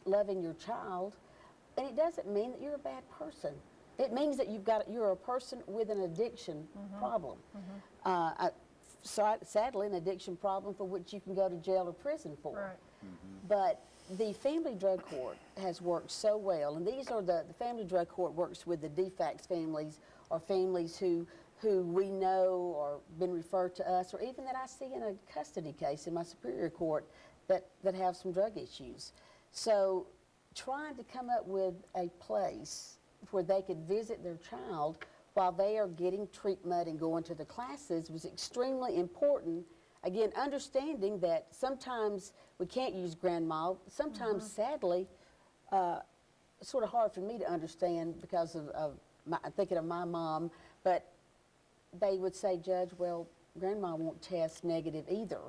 loving your child, and it doesn't mean that you're a bad person. It means that you're a person with an addiction problem. Sadly, an addiction problem for which you can go to jail or prison for. Right. But the Family Drug Court has worked so well, and these are the Family Drug Court works with the DFACS families, or families who we know or been referred to us, or even that I see in a custody case in my Superior Court that have some drug issues. So trying to come up with a place where they could visit their child while they are getting treatment and going to the classes was extremely important. Again, understanding that sometimes we can't use grandma, sometimes sadly, it's sort of hard for me to understand because of thinking of my mom, but they would say, Judge, well, Grandma won't test negative either,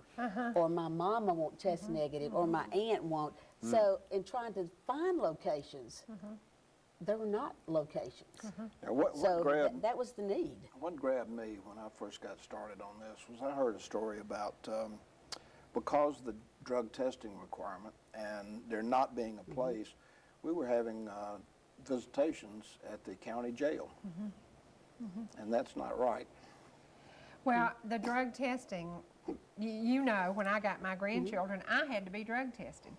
or my mama won't test negative, or my aunt won't. So in trying to find locations, there were not locations. Now, what So grabbed that was the need. What grabbed me when I first got started on this was I heard a story about because of the drug testing requirement and there not being a place, we were having visitations at the county jail. And that's not right. Well, the drug testing, you know, when I got my grandchildren, I had to be drug tested.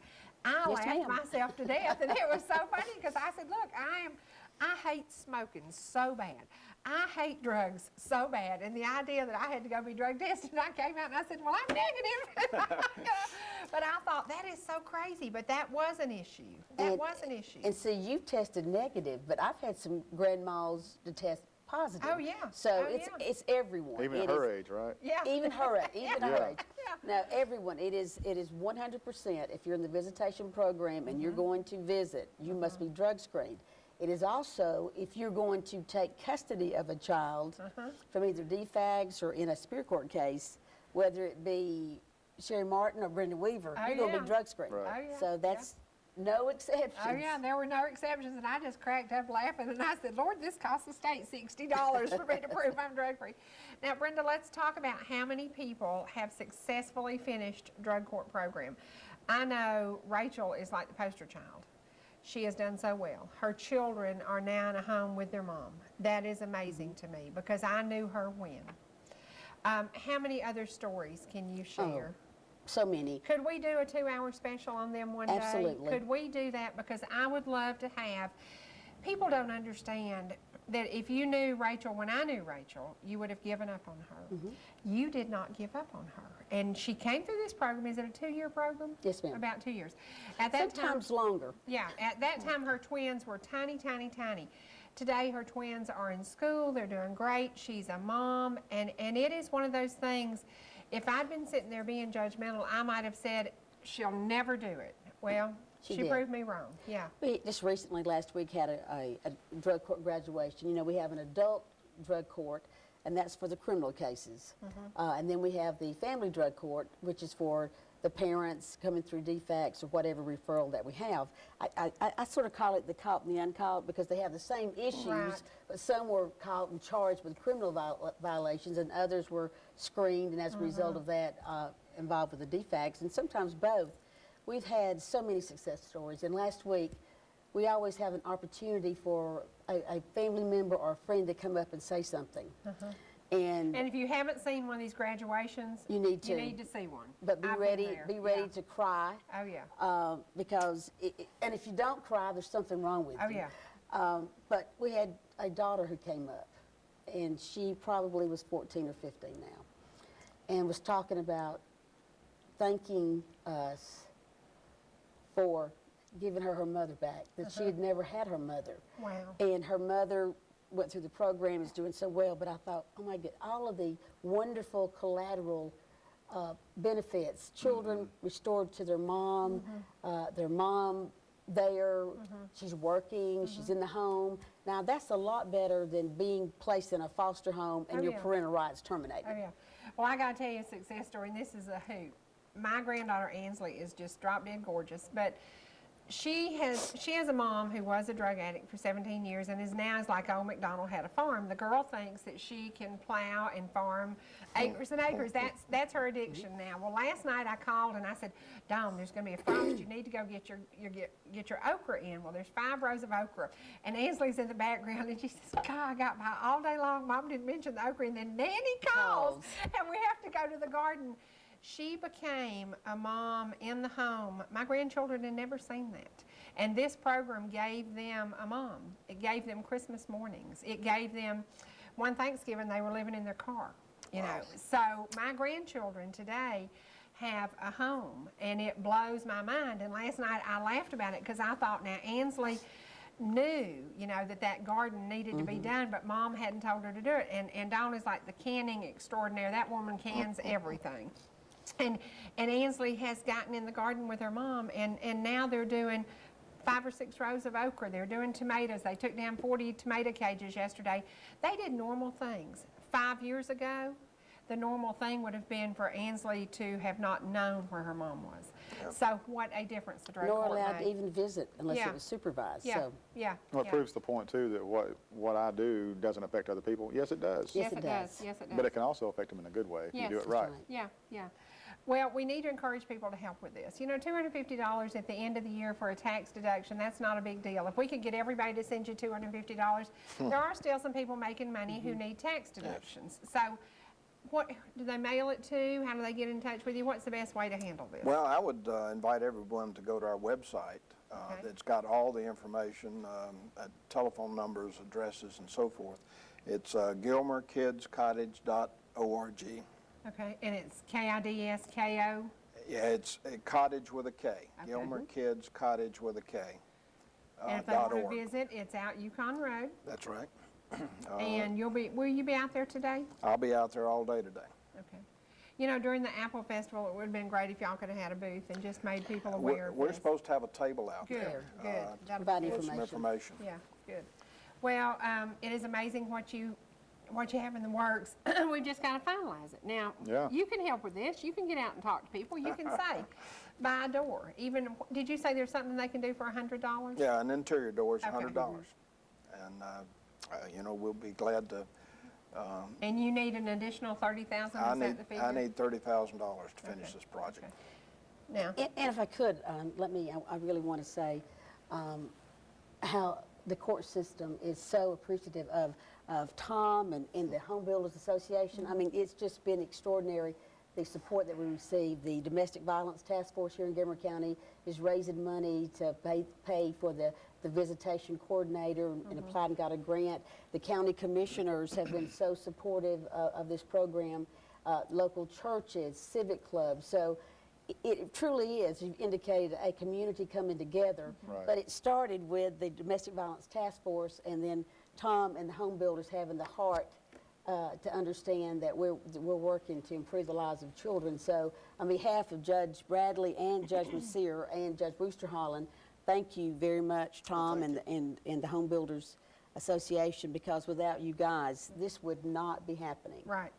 I Yes, laughed ma'am. myself to death, and it was so funny because I said, look, I hate smoking so bad. I hate drugs so bad, and the idea that I had to go be drug tested, I came out and I said, well, I'm negative. But I thought, that is so crazy, but that was an issue. That was an issue. And see, you tested negative, but I've had some grandmas to test positive. Oh, yeah. So Oh, it's everyone. Even It at her is- age, right? Yeah. Even her age, even her Yeah. age. No, everyone, it is 100%. If you're in the visitation program and you're going to visit, you must be drug screened. It is also, if you're going to take custody of a child from either DFAGs or in a Superior Court case, whether it be Sherry Martin or Brenda Weaver, Oh, you're going to yeah. be drug screened. Right. Oh, yeah. So that's no exceptions. Oh, yeah, and there were no exceptions, and I just cracked up laughing, and I said, Lord, this costs the state $60 for me to prove I'm drug-free. Now, Brenda, let's talk about how many people have successfully finished drug court program. I know Rachel is like the poster child. She has done so well. Her children are now in a home with their mom. That is amazing to me, because I knew her when. How many other stories can you share? So many. Could we do a 2-hour special on them one day? Absolutely. Could we do that? Because I would love to have, people don't understand that if you knew Rachel when I knew Rachel, you would have given up on her. You did not give up on her. And she came through this program. Is it a 2-year program? Yes, ma'am. About 2 years. At that Sometimes time, longer. yeah, at that time her twins were tiny, tiny, tiny. Today her twins are in school. They're doing great. She's a mom. And it is one of those things, if I'd been sitting there being judgmental, I might have said, she'll never do it. Well, She she did. proved me wrong. Yeah. We just recently, last week, had a drug court graduation. You know, we have an adult drug court, and that's for the criminal cases. And then we have the family drug court, which is for the parents coming through defects or whatever referral that we have. I sort of call it the caught and the uncaught because they have the same issues, Right. but some were caught and charged with criminal violations, and others were screened, and as a result of that, involved with the defects, and sometimes both. We've had so many success stories, and last week, we always have an opportunity for a family member or a friend to come up and say something. And And if you haven't seen one of these graduations, You need You to. need to see one. but be I've been ready, there. be ready Yeah. to cry, Oh, yeah. because and if you don't cry, there's something wrong with Oh, you. yeah. But we had a daughter who came up, and she probably was 14 or 15 now, and was talking about thanking us for giving her mother back, that she had never had her mother. Wow. And her mother went through the program, is doing so well, but I thought, oh my God, all of the wonderful collateral benefits, children restored to their mom there, she's working, she's in the home. Now that's a lot better than being placed in a foster home and Oh, your yeah. parental rights terminated. Oh, yeah. Well, I got to tell you a success story, and this is a hoot. My granddaughter, Ansley, is just drop dead gorgeous, but she has a mom who was a drug addict for 17 years and is now like old McDonald had a farm. The girl thinks that she can plow and farm acres and acres. That's her addiction now. Well, last night I called and I said, Dawn, there's going to be a frost. You need to go get your okra in. Well, there's 5 rows of okra. And Ansley's in the background and she says, God, I got by all day long. Mom didn't mention the okra. And then Nanny calls and we have to go to the garden. She became a mom in the home. My grandchildren had never seen that. And this program gave them a mom. It gave them Christmas mornings. It gave them, one Thanksgiving, they were living in their car, you know. So my grandchildren today have a home, and it blows my mind. And last night I laughed about it because I thought, now Ansley knew, you know, that garden needed to be done, but Mom hadn't told her to do it. And Dawn is like the canning extraordinaire. That woman cans everything. And Ansley has gotten in the garden with her mom, and now they're doing 5 or 6 rows of okra. They're doing tomatoes. They took down 40 tomato cages yesterday. They did normal things. 5 years ago, the normal thing would have been for Ansley to have not known where her mom was. So what a difference the drug Nor court allowed made. to even visit unless Yeah. it was supervised. Yeah, So yeah. Well, it yeah. proves the point too that what I do doesn't affect other people. Yes, it does. Yes, Yes, it it does. does. Yes, it does. But it can also affect them in a good way if Yes. you do it That's right. Yeah, yeah. Well, we need to encourage people to help with this. You know, $250 at the end of the year for a tax deduction, that's not a big deal. If we could get everybody to send you $250, there are still some people making money who need tax deductions. So what do they mail it to? How do they get in touch with you? What's the best way to handle this? Well, I would invite everyone to go to our website. Okay. That's got all the information, telephone numbers, addresses, and so forth. It's GilmerKidsCottage.org. Okay, and it's KIDSKO. Yeah, it's a cottage with a K. Okay. Gilmer Kids Cottage with a K. And if they want to .org. visit, it's out Yukon Road. That's right. And will you be out there today? I'll be out there all day today. Okay. You know, during the Apple Festival, it would have been great if y'all could have had a booth and just made people aware of We're this. supposed to have a table out Good, there. good. That'll provide be good. With some information. Yeah, good. Well, it is amazing what you have in the works. We've just got to finalize it. Now, Yeah. you can help with this. You can get out and talk to people. You can say, buy a door. Even, did you say there's something they can do for $100? Yeah, an interior door is Okay. $100. And, you know, we'll be glad to, And you need an additional $30,000, is that the figure? I need $30,000 to finish Okay. this project. Okay. Now, And if I could, I really want to say how the court system is so appreciative of Tom and the Home Builders Association. I mean, it's just been extraordinary, the support that we receive. The Domestic Violence Task Force here in Montgomery County is raising money to pay for the visitation coordinator and applied and got a grant. The county commissioners have been so supportive of this program, local churches, civic clubs. So it truly is, you've indicated, a community coming together. Right. But it started with the Domestic Violence Task Force and then Tom and the home builders having the heart to understand that we're working to improve the lives of children. So on behalf of Judge Bradley and Judge Messier and Judge Brewster Holland, thank you very much, Tom, and the Home Builders Association, because without you guys, this would not be happening. right.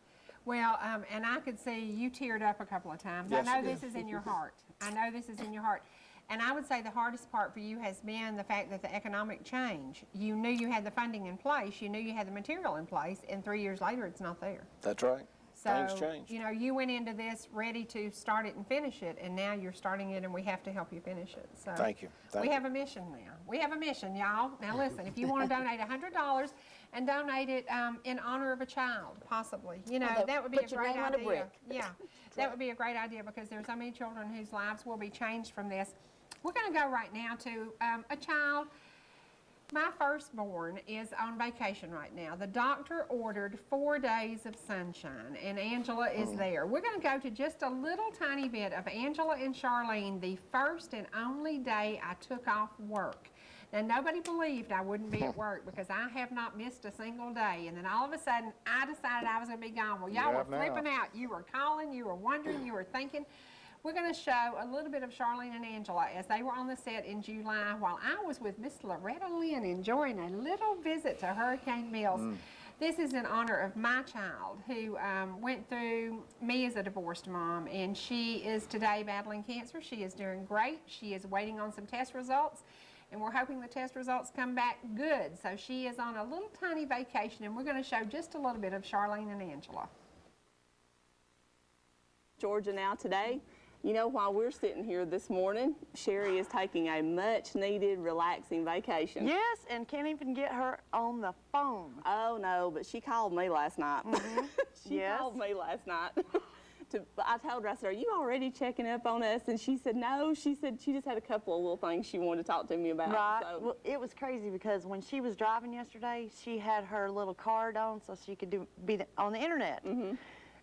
Well, and I could see you teared up a couple of times. Yes, I I know did. this is in your heart. I know this is in your heart. And I would say the hardest part for you has been the fact that the economic change. You knew you had the funding in place, you knew you had the material in place, and 3 years later, it's not there. That's right. So, Things changed. you know, you went into this ready to start it and finish it, and now you're starting it, and we have to help you finish it. So Thank you. Thank we you. have a mission now. We have a mission, y'all. Now listen, if you want to donate $100 and donate it in honor of a child, possibly, you know, Okay, that would be put a your great name on a idea. brick. Yeah, that would be a great idea because there's so many children whose lives will be changed from this. We're going to go right now to a child. My firstborn is on vacation right now. The doctor ordered 4 days of sunshine, and Angela is there. We're going to go to just a little tiny bit of Angela and Charlene, the first and only day I took off work. Now, nobody believed I wouldn't be at work because I have not missed a single day. And then all of a sudden, I decided I was going to be gone. Well, y'all were have now. flipping out. You were calling, you were wondering, you were thinking. We're going to show a little bit of Charlene and Angela as they were on the set in July while I was with Miss Loretta Lynn enjoying a little visit to Hurricane Mills. This is in honor of my child who went through me as a divorced mom, and she is today battling cancer. She is doing great. She is waiting on some test results, and we're hoping the test results come back good. So she is on a little tiny vacation, and we're going to show just a little bit of Charlene and Angela. Georgia now today. You know, while we're sitting here this morning, Sherry is taking a much-needed, relaxing vacation. Yes, and can't even get her on the phone. Oh, no, but she called me last night. She Yes. called me last night. I told her, I said, are you already checking up on us? And she said, no. She said she just had a couple of little things she wanted to talk to me about. Right. So, Well, it was crazy because when she was driving yesterday, she had her little card on so she could be on the internet.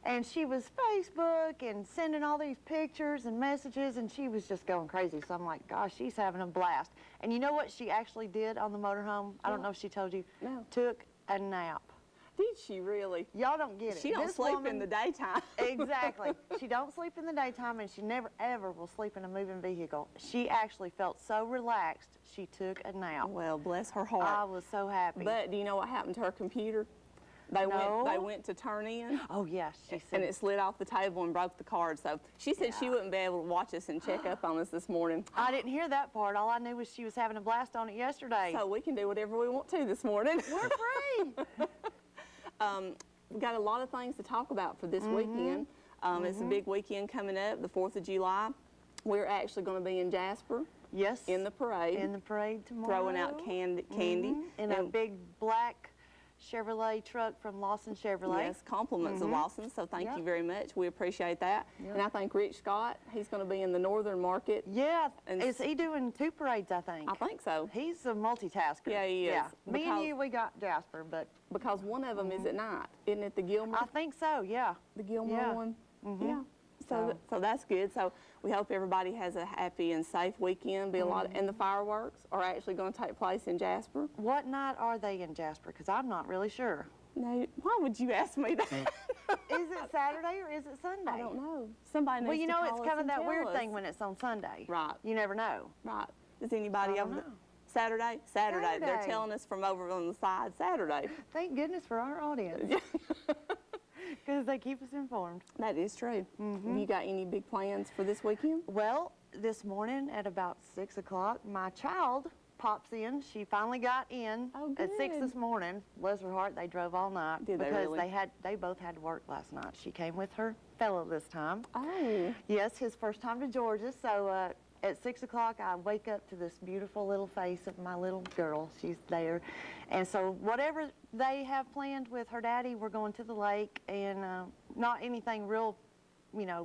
And she was Facebook and sending all these pictures and messages, and she was just going crazy. So I'm like, gosh, she's having a blast. And you know what she actually did on the motorhome? I don't know if she told you. No. Took a nap. did she really? Y'all don't get it. She don't This sleep woman- in the daytime. Exactly. She don't sleep in the daytime, and she never, ever will sleep in a moving vehicle. She actually felt so relaxed, she took a nap. Well, bless her heart. I was so happy. But do you know what happened to her computer? They No. went to turn in. Oh, yeah, she And said. it slid off the table and broke the card. So she said she Yeah. wouldn't be able to watch us and check up on us this morning. I didn't hear that part. All I knew was she was having a blast on it yesterday. So we can do whatever we want to this morning. We're free. We've got a lot of things to talk about for this weekend. It's a big weekend coming up, the 4th of July. We're actually going to be in Jasper Yes. in the parade, In the parade tomorrow. throwing out candy. In a And- big black Chevrolet truck from Lawson Chevrolet. Yes, compliments of Lawson, so thank Yep. you very much. We appreciate that. And I think Rich Scott, he's going to be in the northern market. Yeah. And Is he doing 2 parades, I think? I think so, He's a multitasker. Yeah, he is. Yeah. Me and Because- you, we got Jasper, but because one of them is at night. Isn't it the Gilmer? I think so, yeah. The Gilmore Yeah. one? Yeah. So that's good. So we hope everybody has a happy and safe weekend. Be a lot, and the fireworks are actually going to take place in Jasper. What night are they in Jasper? Because I'm not really sure. No, why would you ask me that? Is it Saturday or is it Sunday? I don't know. Somebody needs Well, you to know, call it's us kind of and that tell weird us. thing when it's on Sunday. Right. You never know. Right. Does anybody I over don't the know. Saturday? Saturday. They're Saturday. telling us from over on the side Saturday. Thank goodness for our audience. Because they keep us informed. That is true. You got any big plans for this weekend? Well, this morning at about 6 o'clock, my child pops in. She finally got in Oh, at 6 good. this morning. Bless her heart, they drove all night. Did they because really? they both had to work last night. She came with her fellow this time. Oh. Yes, his first time to Georgia. So at 6 o'clock, I wake up to this beautiful little face of my little girl. She's there. And so whatever they have planned with her daddy, we're going to the lake, and not anything real,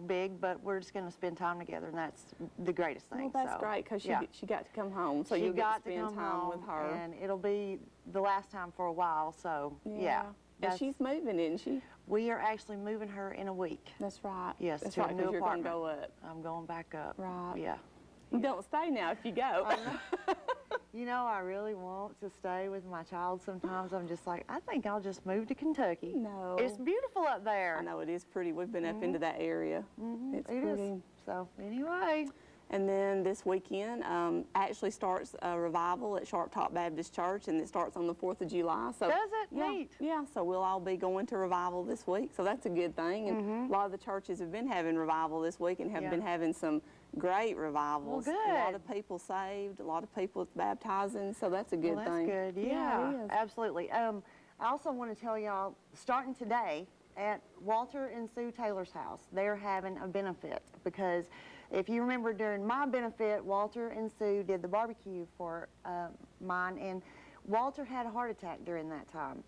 big, but we're just going to spend time together, and that's the greatest thing. Well, that's So, great because yeah. she got to come home, so She you get got to spend come time home, with her. and it'll be the last time for a while. So yeah, And that's- she's moving, isn't she? we are actually moving her in a week. That's right. Yes, that's to a right, new because you're going to apartment. go up. I'm going back up. Right. Yeah. Don't stay now if you go. I really want to stay with my child sometimes. I'm just like, I think I'll just move to Kentucky. No. It's beautiful up there. I know it is pretty. We've been up into that area. It's It pretty. is. So anyway, And then this weekend actually starts a revival at Sharp Top Baptist Church, and it starts on the 4th of July. So does it? yeah, Neat. yeah. So we'll all be going to revival this week. So that's a good thing. And a lot of the churches have been having revival this week and have Yeah. been having some great revivals. Well, A lot good. of people saved, a lot of people baptizing. So that's a good Well, that's thing. good. Yeah, Yeah, it is. absolutely. I also want to tell y'all, starting today at Walter and Sue Taylor's house, they're having a benefit, because if you remember during my benefit, Walter and Sue did the barbecue for mine, and Walter had a heart attack during that time.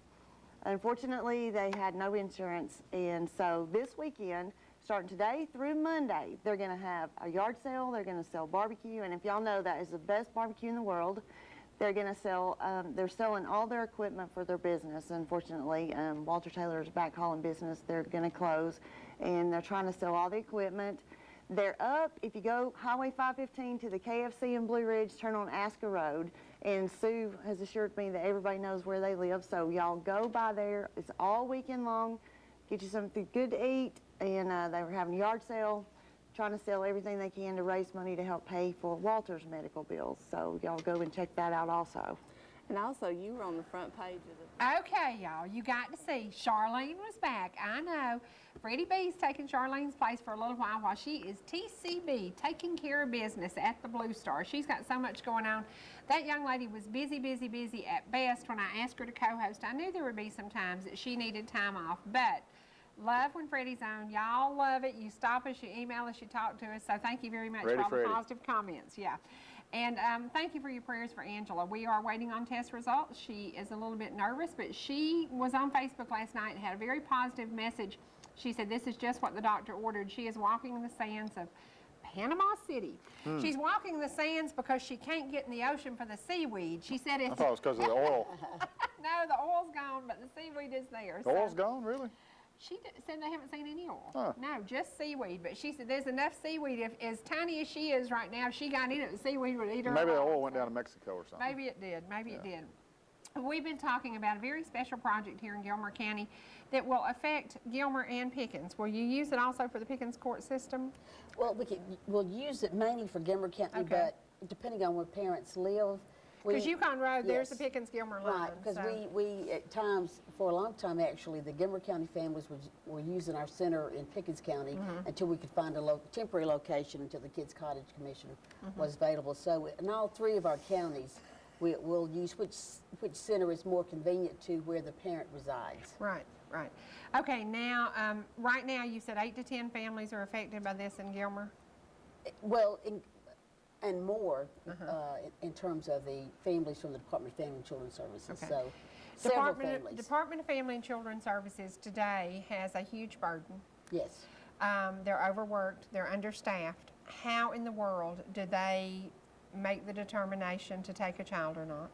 Unfortunately, they had no insurance, and so this weekend, starting today through Monday, they're going to have a yard sale. They're going to sell barbecue, and if y'all know, that is the best barbecue in the world. They're going to sell, they're selling all their equipment for their business. Unfortunately, Walter Taylor's backhauling business, they're going to close, and they're trying to sell all the equipment. They're up, if you go Highway 515 to the KFC in Blue Ridge, turn on Aska Road, and Sue has assured me that everybody knows where they live, so y'all go by there. It's all weekend long. Get you something good to eat, and they were having a yard sale, trying to sell everything they can to raise money to help pay for Walter's medical bills. So y'all go and check that out also. And also, you were on the front page of the Okay, y'all, you got to see Charlene was back. I know. Freddie B's taking Charlene's place for a little while she is TCB, taking care of business at the Blue Star. She's got so much going on. That young lady was busy, busy, busy at best. When I asked her to co-host, I knew there would be some times that she needed time off, but love when Freddie's on. Y'all love it. You stop us, you email us, you talk to us. So thank you very much Ready, for all Freddie. the positive comments. Yeah. And thank you for your prayers for Angela. We are waiting on test results. She is a little bit nervous, but she was on Facebook last night and had a very positive message. She said, this is just what the doctor ordered. She is walking the sands of Panama City. She's walking the sands because she can't get in the ocean for the seaweed. She said I it's, thought it was because of the oil. no, the oil's gone, but the seaweed is there. The oil's gone, really? She said they haven't seen any oil. Huh. No, just seaweed. But she said there's enough seaweed. If as tiny as she is right now, if she got in it, the seaweed would eat her Maybe the alive. oil went down to Mexico or something. Maybe it did. Maybe it did. We've been talking about a very special project here in Gilmer County that will affect Gilmer and Pickens. Will you use it also for the Pickens court system? Well, we'll use it mainly for Gilmer County, Okay. but depending on where parents live, Because Yukon Road, there's the yes. Pickens-Gilmer line. Right, because so- we, at times, for a long time, actually, the Gilmer County families were using our center in Pickens County Mm-hmm. until we could find a temporary location until the Kids Cottage Commission Mm-hmm. was available. So in all three of our counties, we'll use which center is more convenient to where the parent resides. Right, right. Okay, now, right now, you said 8 to 10 families are affected by this in Gilmer? Well, and more Uh-huh. in terms of the families from the Department of Family and Children's Services. Okay. So several families. Department of Family and Children's Services today has a huge burden. Yes. They're overworked, they're understaffed. How in the world do they make the determination to take a child or not?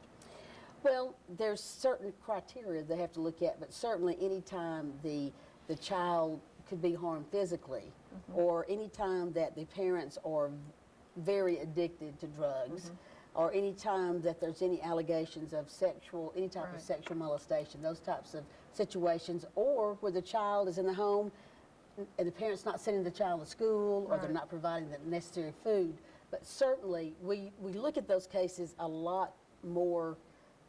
Well, there's certain criteria they have to look at, but certainly any time the child could be harmed physically, or any time that the parents are very addicted to drugs, or any time that there's any allegations of any type of Right. sexual molestation, those types of situations, or where the child is in the home and the parent's not sending the child to school, or they're Right. not providing the necessary food. But certainly, we look at those cases a lot more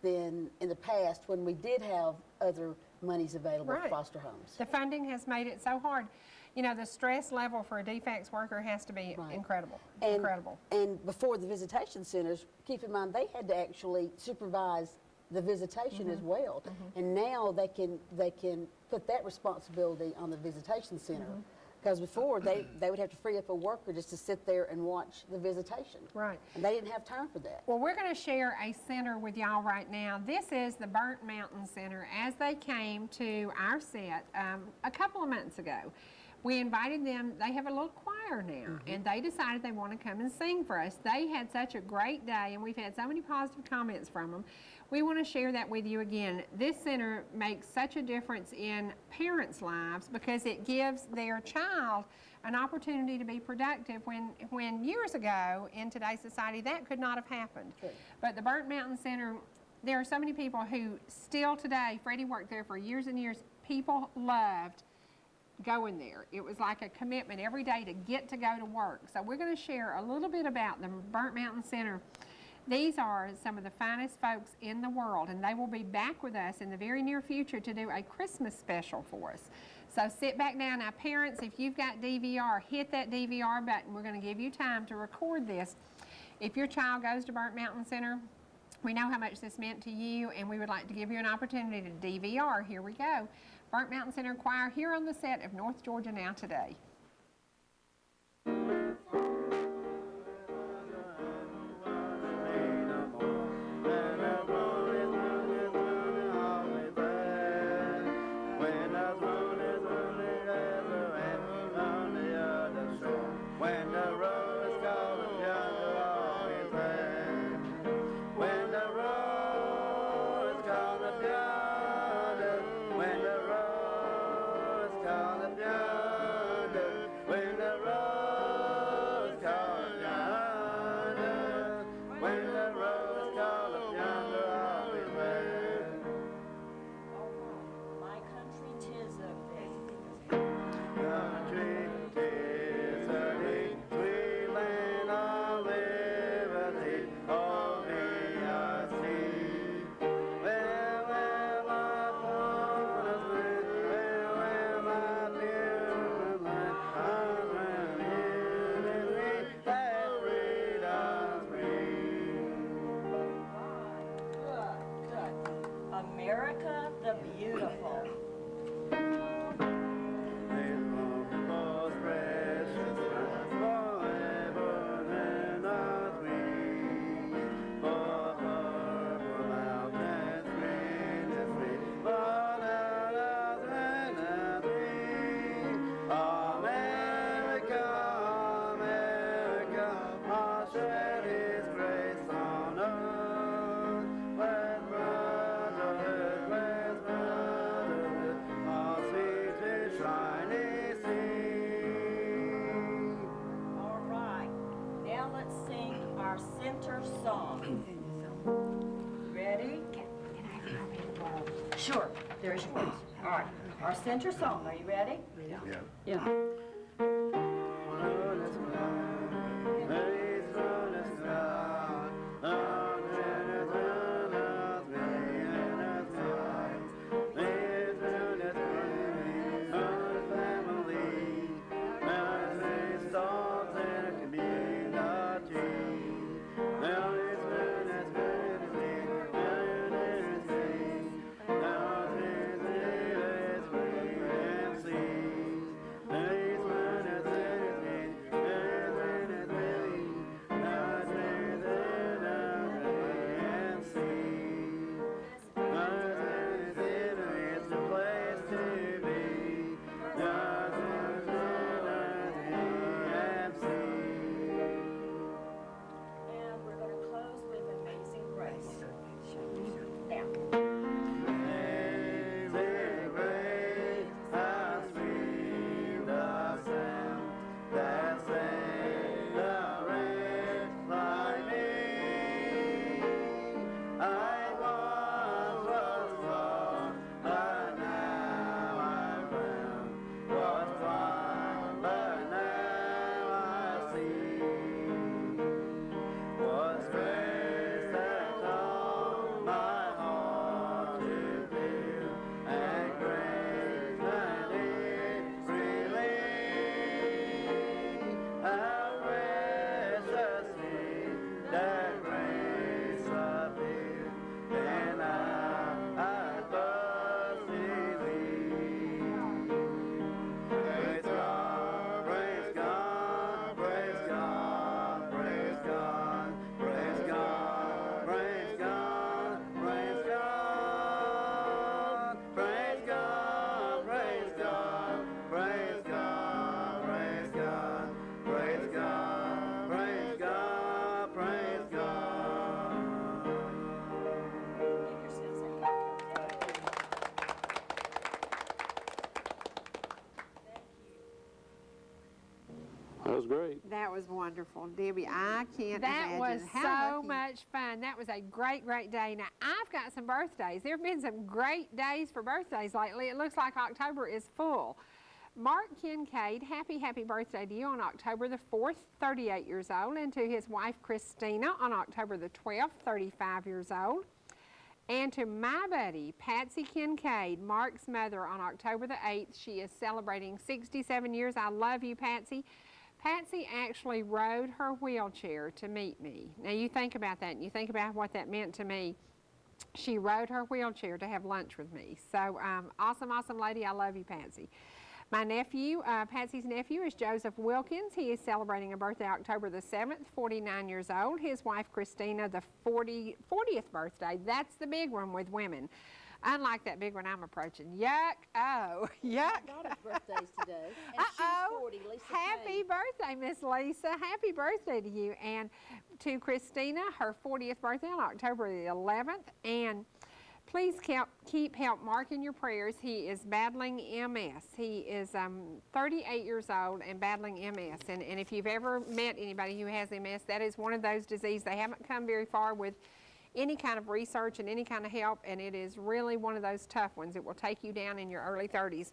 than in the past when we did have other monies available for Right. foster homes. The funding has made it so hard. You know, the stress level for a defects worker has to be Right. incredible, And, incredible. And before the visitation centers, keep in mind, they had to actually supervise the visitation as well. And now they can put that responsibility on the visitation center. Because before, they would have to free up a worker just to sit there and watch the visitation. Right. And they didn't have time for that. Well, we're going to share a center with y'all right now. This is the Burnt Mountain Center. As they came to our set a couple of months ago, we invited them. They have a little choir now, and they decided they want to come and sing for us. They had such a great day, and we've had so many positive comments from them. We want to share that with you again. This center makes such a difference in parents' lives because it gives their child an opportunity to be productive when years ago in today's society that could not have happened. True. But the Burnt Mountain Center, there are so many people who still today, Freddie worked there for years and years, people loved going there. It was like a commitment every day to get to go to work. So we're going to share a little bit about the Burnt Mountain Center. These are some of the finest folks in the world, and they will be back with us in the very near future to do a Christmas special for us. So sit back down. Now, parents, if you've got DVR, hit that DVR button. We're going to give you time to record this. If your child goes to Burnt Mountain Center, we know how much this meant to you, and we would like to give you an opportunity to DVR. Here we go. Burnt Mountain Center Choir here on the set of North Georgia Now Today. America the Beautiful. All right, now let's sing our center song. Ready? Sure, there's yours. All right, our center song. Are you ready? Yeah. Yeah. was wonderful. Debbie, I can't That imagine. was How so lucky. much fun. That was a great, great day. Now, I've got some birthdays. There have been some great days for birthdays lately. It looks like October is full. Mark Kincaid, happy birthday to you on October the 4th, 38 years old, and to his wife Christina on October the 12th, 35 years old. And to my buddy, Patsy Kincaid, Mark's mother, on October the 8th. She is celebrating 67 years. I love you, Patsy. Patsy actually rode her wheelchair to meet me. Now, you think about that, and you think about what that meant to me. She rode her wheelchair to have lunch with me. So, awesome, awesome lady. I love you, Patsy. My nephew, Patsy's nephew, is Joseph Wilkins. He is celebrating a birthday October the 7th, 49 years old. His wife, Christina, the 40th birthday. That's the big one with women. Unlike that big one I'm approaching. Yuck. Oh, yuck. My daughter's birthday's today, and she's 40, Lisa Happy Kane. birthday, Miss Lisa. Happy birthday to you. And to Christina, her 40th birthday on October the 11th. And please keep help Mark in your prayers. He is battling MS. He is 38 years old and battling MS. And if you've ever met anybody who has MS, that is one of those diseases. They haven't come very far with any kind of research and any kind of help, and it is really one of those tough ones. It will take you down in your early 30s.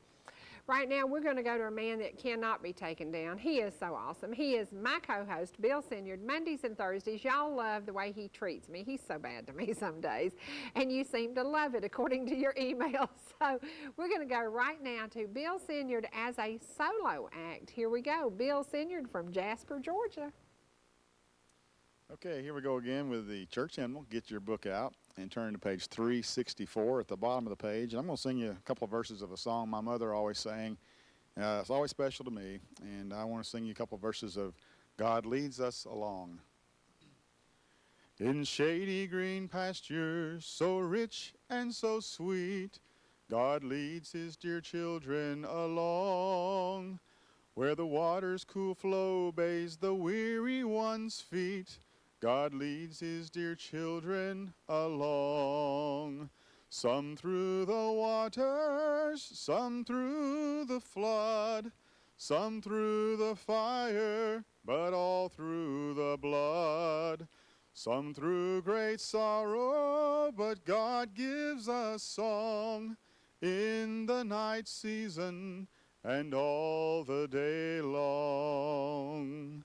Right now, we're going to go to a man that cannot be taken down. He is so awesome. He is my co-host, Bill Senyard, Mondays and Thursdays. Y'all love the way he treats me. He's so bad to me some days, and you seem to love it according to your email. So we're going to go right now to Bill Senyard as a solo act. Here we go. Bill Senyard from Jasper, Georgia. Okay, here we go again with the church hymnal. Get your book out and turn to page 364 at the bottom of the page. And I'm going to sing you a couple of verses of a song my mother always sang. It's always special to me, and I want to sing you a couple of verses of God Leads Us Along. In shady green pastures, so rich and so sweet, God leads his dear children along. Where the water's cool flow bathes the weary one's feet, God leads his dear children along. Some through the waters, some through the flood, some through the fire, but all through the blood. Some through great sorrow, but God gives us song in the night season and all the day long.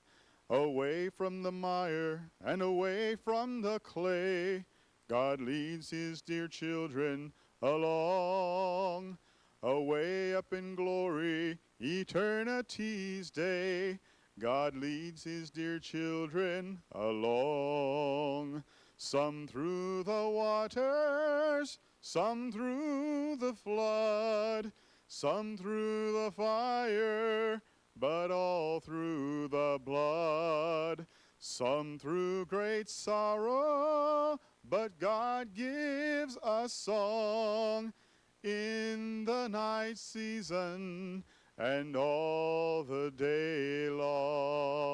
Away from the mire and away from the clay, God leads his dear children along. Away up in glory, eternity's day, God leads his dear children along. Some through the waters, some through the flood, some through the fire, but all through the blood. Some through great sorrow, but God gives us song in the night season and all the day long.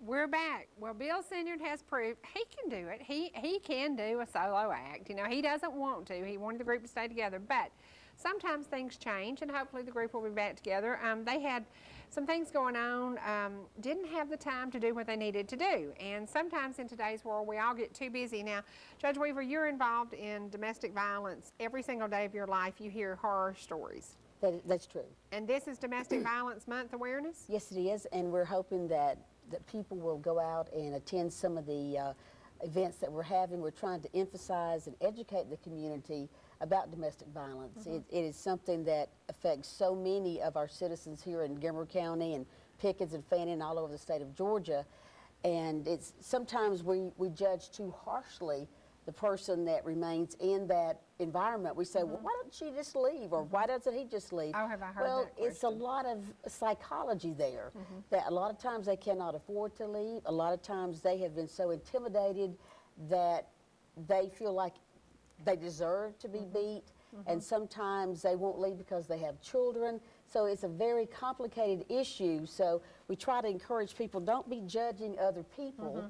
We're back. Well, Bill Senyard has proved he can do it. He can do a solo act. You know, he doesn't want to. He wanted the group to stay together, but sometimes things change, and hopefully the group will be back together. They had some things going on, didn't have the time to do what they needed to do, and sometimes in today's world we all get too busy. Now, Judge Weaver, you're involved in domestic violence every single day of your life. You hear horror stories. That's true. And this is Domestic Violence Month awareness? Yes, it is, and we're hoping that people will go out and attend some of the events that we're having. We're trying to emphasize and educate the community about domestic violence. It is something that affects so many of our citizens here in Montgomery County and Pickens and Fannin all over the state of Georgia. And it's sometimes we judge too harshly the person that remains in that environment. We say, well, why don't she just leave? Or why doesn't he just leave? Oh, have I heard well, that it's a question. lot of psychology there. That a lot of times they cannot afford to leave. A lot of times they have been so intimidated that they feel like they deserve to be beat. And sometimes they won't leave because they have children. So it's a very complicated issue. So we try to encourage people, don't be judging other people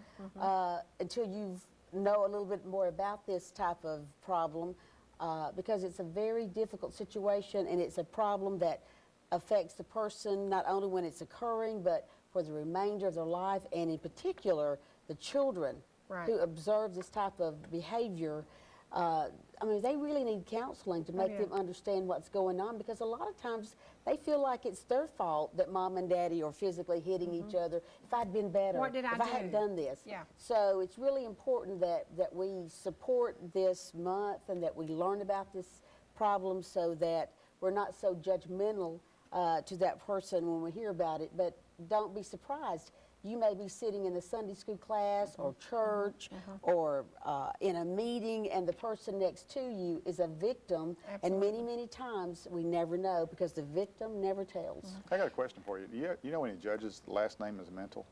until you know a little bit more about this type of problem, because it's a very difficult situation, and it's a problem that affects the person not only when it's occurring, but for the remainder of their life, and in particular, the children Right. who observe this type of behavior. I mean, they really need counseling to make yeah. them understand what's going on, because a lot of times they feel like it's their fault that mom and daddy are physically hitting each other. If I'd been better, What did I if I hadn't do? done this. Yeah. So it's really important that we support this month and that we learn about this problem so that we're not so judgmental to that person when we hear about it. But don't be surprised. You may be sitting in the Sunday school class or church or in a meeting, and the person next to you is a victim. And many, many times we never know because the victim never tells. I got a question for you. You know any judges' last name is Mental?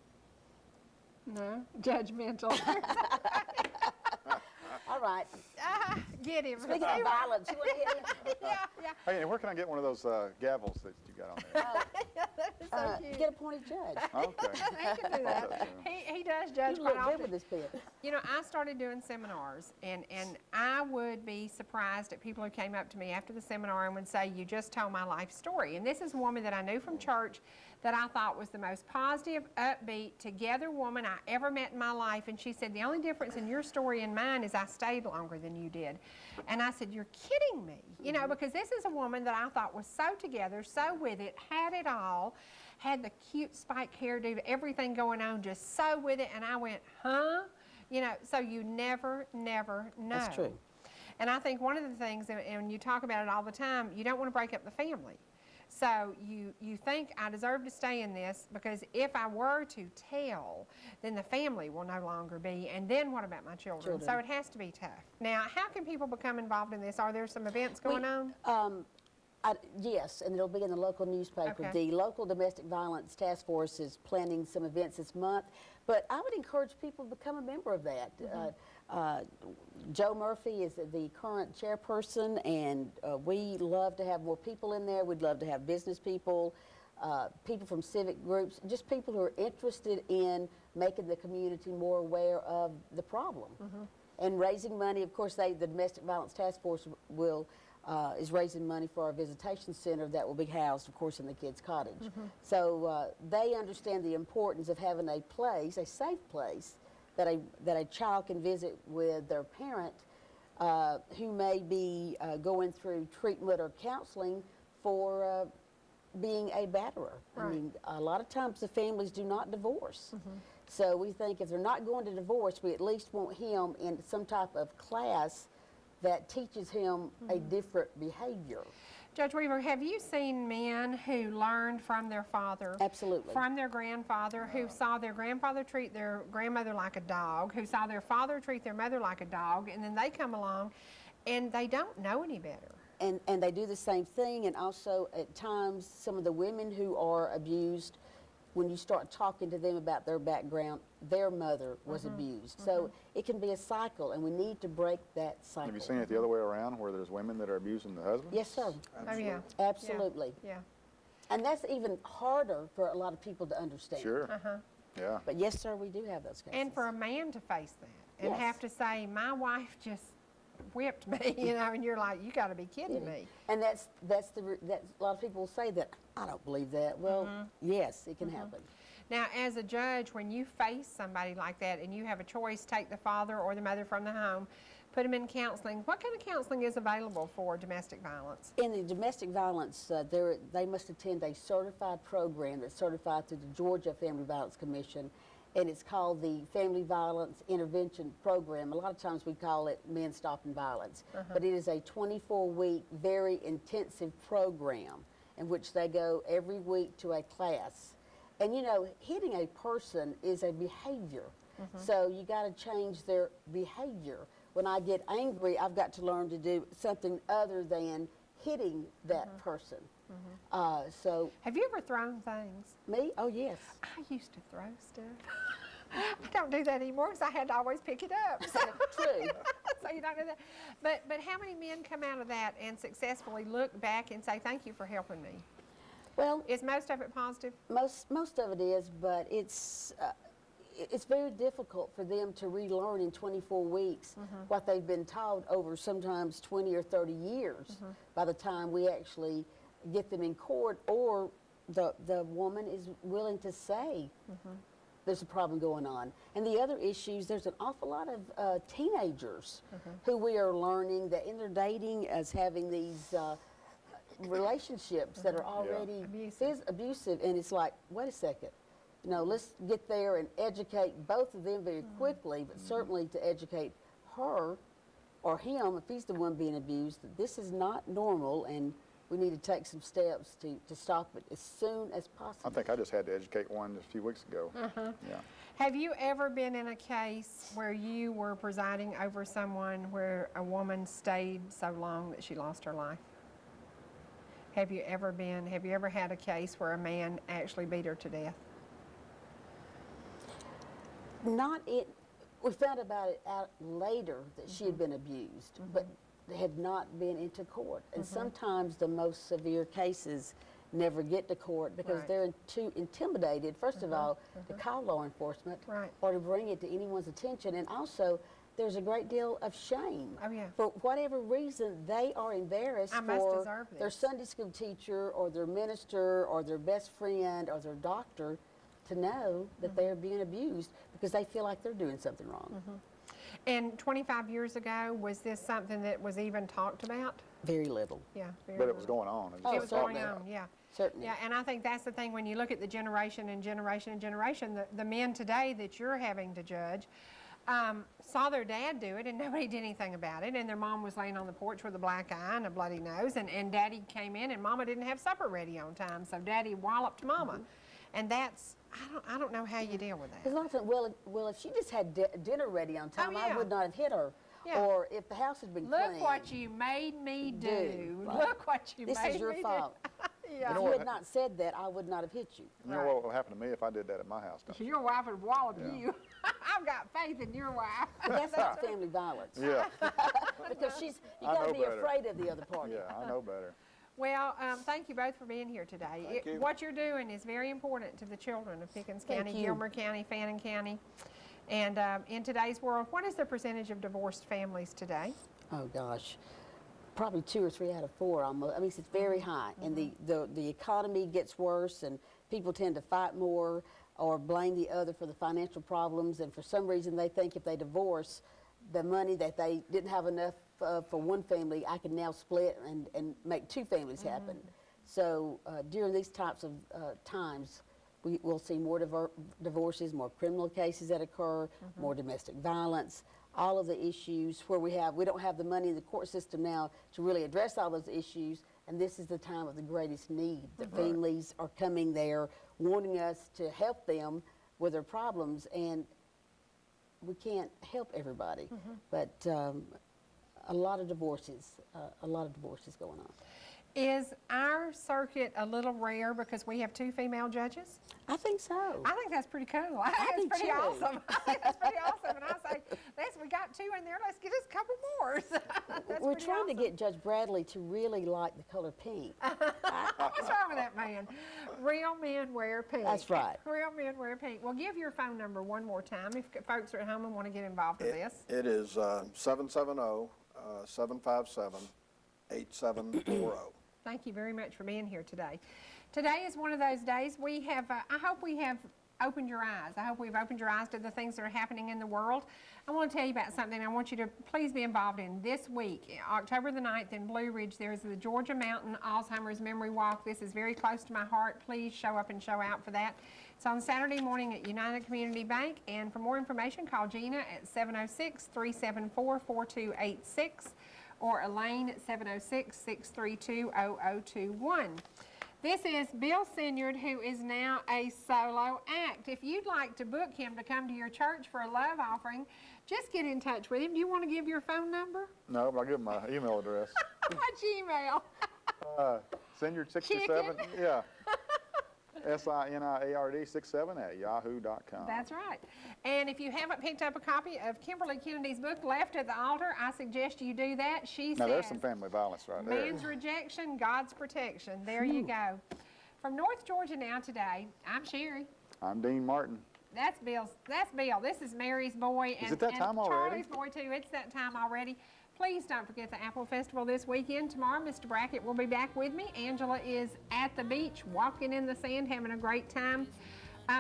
No, judgmental. All right. Get him. Speaking of violence, you want to hit him? Yeah, yeah. Hey, and where can I get one of those gavels that you got on there? Get a appointed judge. Okay. He can do that. He does judge You quite look good often. with this pen. You know, I started doing seminars, and I would be surprised at people who came up to me after the seminar and would say, "You just told my life story." And this is a woman that I knew from church that I thought was the most positive, upbeat, together woman I ever met in my life. And she said, "The only difference in your story and mine is I stayed longer than you did." And I said, "You're kidding me." You know, because this is a woman that I thought was so together, so with it, had it all, had the cute spike hairdo, everything going on, just so with it. And I went, huh? You know, so you never know. That's true. And I think one of the things, and you talk about it all the time, you don't want to break up the family. So you think I deserve to stay in this because if I were to tell, then the family will no longer be, and then what about my children? So it has to be tough. Now, how can people become involved in this? Are there some events going on? Yes, and it'll be in the local newspaper. Okay. The local domestic violence task force is planning some events this month, but I would encourage people to become a member of that. Joe Murphy is the current chairperson, and we love to have more people in there. We'd love to have business people, people from civic groups, just people who are interested in making the community more aware of the problem and raising money. Of course, the domestic violence task force is raising money for our visitation center that will be housed, of course, in the kids' cottage. So they understand the importance of having a place, a safe place, that a child can visit with their parent who may be going through treatment or counseling for being a batterer. I mean, a lot of times the families do not divorce. So we think if they're not going to divorce, we at least want him in some type of class that teaches him a different behavior. Judge Weaver, have you seen men who learned from their father? Absolutely. From their grandfather, who saw their grandfather treat their grandmother like a dog, who saw their father treat their mother like a dog, and then they come along and they don't know any better. And they do the same thing, and also at times some of the women who are abused, when you start talking to them about their background, their mother was abused. So it can be a cycle, and we need to break that cycle. Have you seen it the other way around, where there's women that are abusing the husbands? Yes, sir. Oh, yeah. Absolutely. Yeah. And that's even harder for a lot of people to understand. Sure. Yeah. But yes, sir, we do have those cases. And for a man to face that and Yes. have to say, my wife just whipped me, you know, and you're like, you got to be kidding me. And that's a lot of people will say that, I don't believe that. Well, yes, it can happen. Now, as a judge, when you face somebody like that and you have a choice, take the father or the mother from the home, put them in counseling, what kind of counseling is available for domestic violence? In the domestic violence, they must attend a certified program that's certified through the Georgia Family Violence Commission, and it's called the Family Violence Intervention Program. A lot of times we call it Men Stopping Violence, but it is a 24-week, very intensive program in which they go every week to a class. And you know, hitting a person is a behavior, so you got to change their behavior. When I get angry, I've got to learn to do something other than hitting that person. So Have you ever thrown things? me? Oh, yes. I used to throw stuff. I don't do that anymore because I had to always pick it up. So, True. so you don't do that. But how many men come out of that and successfully look back and say, thank you for helping me? Well, Is most of it positive? most of it is, but it's very difficult for them to relearn in 24 weeks what they've been taught over sometimes 20 or 30 years by the time we actually get them in court, or the woman is willing to say there's a problem going on. And the other issues, there's an awful lot of teenagers who we are learning that in their dating as having these relationships that are already abusive. And it's like, wait a second, let's get there and educate both of them very quickly, but certainly to educate her or him, if he's the one being abused, that this is not normal, and we need to take some steps to stop it as soon as possible. I think I just had to educate one just a few weeks ago. Yeah. Have you ever been in a case where you were presiding over someone where a woman stayed so long that she lost her life? Have you ever had a case where a man actually beat her to death? We found about it out later that she had been abused, but they had not been into court. And sometimes the most severe cases never get to court because they're too intimidated, first of all, to call law enforcement or to bring it to anyone's attention. And also, there's a great deal of shame. Oh, yeah. For whatever reason, they are embarrassed for their Sunday school teacher or their minister or their best friend or their doctor to know that they're being abused because they feel like they're doing something wrong. And 25 years ago, was this something that was even talked about? Very little. Yeah, But it was going on. It was going on, yeah. Certainly. Yeah, and I think that's the thing when you look at the generation and generation and generation, the men today that you're having to judge saw their dad do it and nobody did anything about it, and their mom was laying on the porch with a black eye and a bloody nose, and daddy came in and mama didn't have supper ready on time, so daddy walloped mama. And that's, I don't know how you deal with that. Because a lot of times, well, if she just had dinner ready on time, I would not have hit her. Yeah. Or if the house had been clean. Look what you made me do. Right. Look what you made me do. This is your fault. Yeah. If you had not said that, I would not have hit you. You know what would happen to me if I did that at my house? Don't you? Your wife would wallop you. I've got faith in your wife. But that's not family violence. Yeah. Because you I got to know be better. afraid of the other party. Yeah, I know better. Well, thank you both for being here today. Thank you. What you're doing is very important to the children of Pickens Thank County, you. Gilmer County, Fannin County. And in today's world, what is the percentage of divorced families today? Oh, gosh. Probably 2 or 3 out of 4 almost. I mean, it's very high. And the economy gets worse, and people tend to fight more or blame the other for the financial problems. And for some reason, they think if they divorce, the money that they didn't have enough for one family, I can now split and make 2 families happen. So during these types of times, we'll see more divorces, more criminal cases that occur, more domestic violence, all of the issues where we don't have the money in the court system now to really address all those issues, and this is the time of the greatest need. The families are coming there wanting us to help them with their problems, and we can't help everybody, but a lot of divorces going on. Is our circuit a little rare because we have 2 female judges? I think so. I think that's pretty cool. I think think it's pretty too. awesome. I think that's pretty awesome. And I say, we got 2 in there. Let's get us a couple more. That's We're pretty trying to awesome. get Judge Bradley to really like the color pink. What's wrong with that man? Real men wear pink. That's right. Real men wear pink. Well, give your phone number one more time if folks are at home and want to get involved in this. It is 770-757-8740. Thank you very much for being here today. Today is one of those days we have, I hope we have opened your eyes. I hope we've opened your eyes to the things that are happening in the world. I want to tell you about something I want you to please be involved in this week. October the 9th in Blue Ridge, there's the Georgia Mountain Alzheimer's Memory Walk. This is very close to my heart. Please show up and show out for that. It's on Saturday morning at United Community Bank, and for more information, call Gina at 706-374-4286 or Elaine at 706-632-0021. This is Bill Sinyard, who is now a solo act. If you'd like to book him to come to your church for a love offering, just get in touch with him. Do you want to give your phone number? No, but I'll give my email address. What's your email? Sinyard67, yeah. SINIARD67@yahoo.com. That's right. And if you haven't picked up a copy of Kimberly Kennedy's book, Left at the Altar, I suggest you do that. She Now, says, there's some family violence right there. man's rejection, God's protection. There you go. From North Georgia now today, I'm Sherry. I'm Dean Martin. That's Bill. This is Mary's boy. Is it that time already? Charlie's boy, too. It's that time already. Please don't forget the Apple Festival this weekend. Tomorrow, Mr. Brackett will be back with me. Angela is at the beach, walking in the sand, having a great time.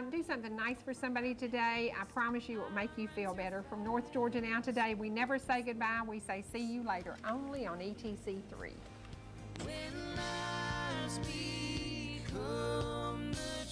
Do something nice for somebody today. I promise you it will make you feel better. From North Georgia Now Today, we never say goodbye. We say see you later, only on ETC3. When lies become the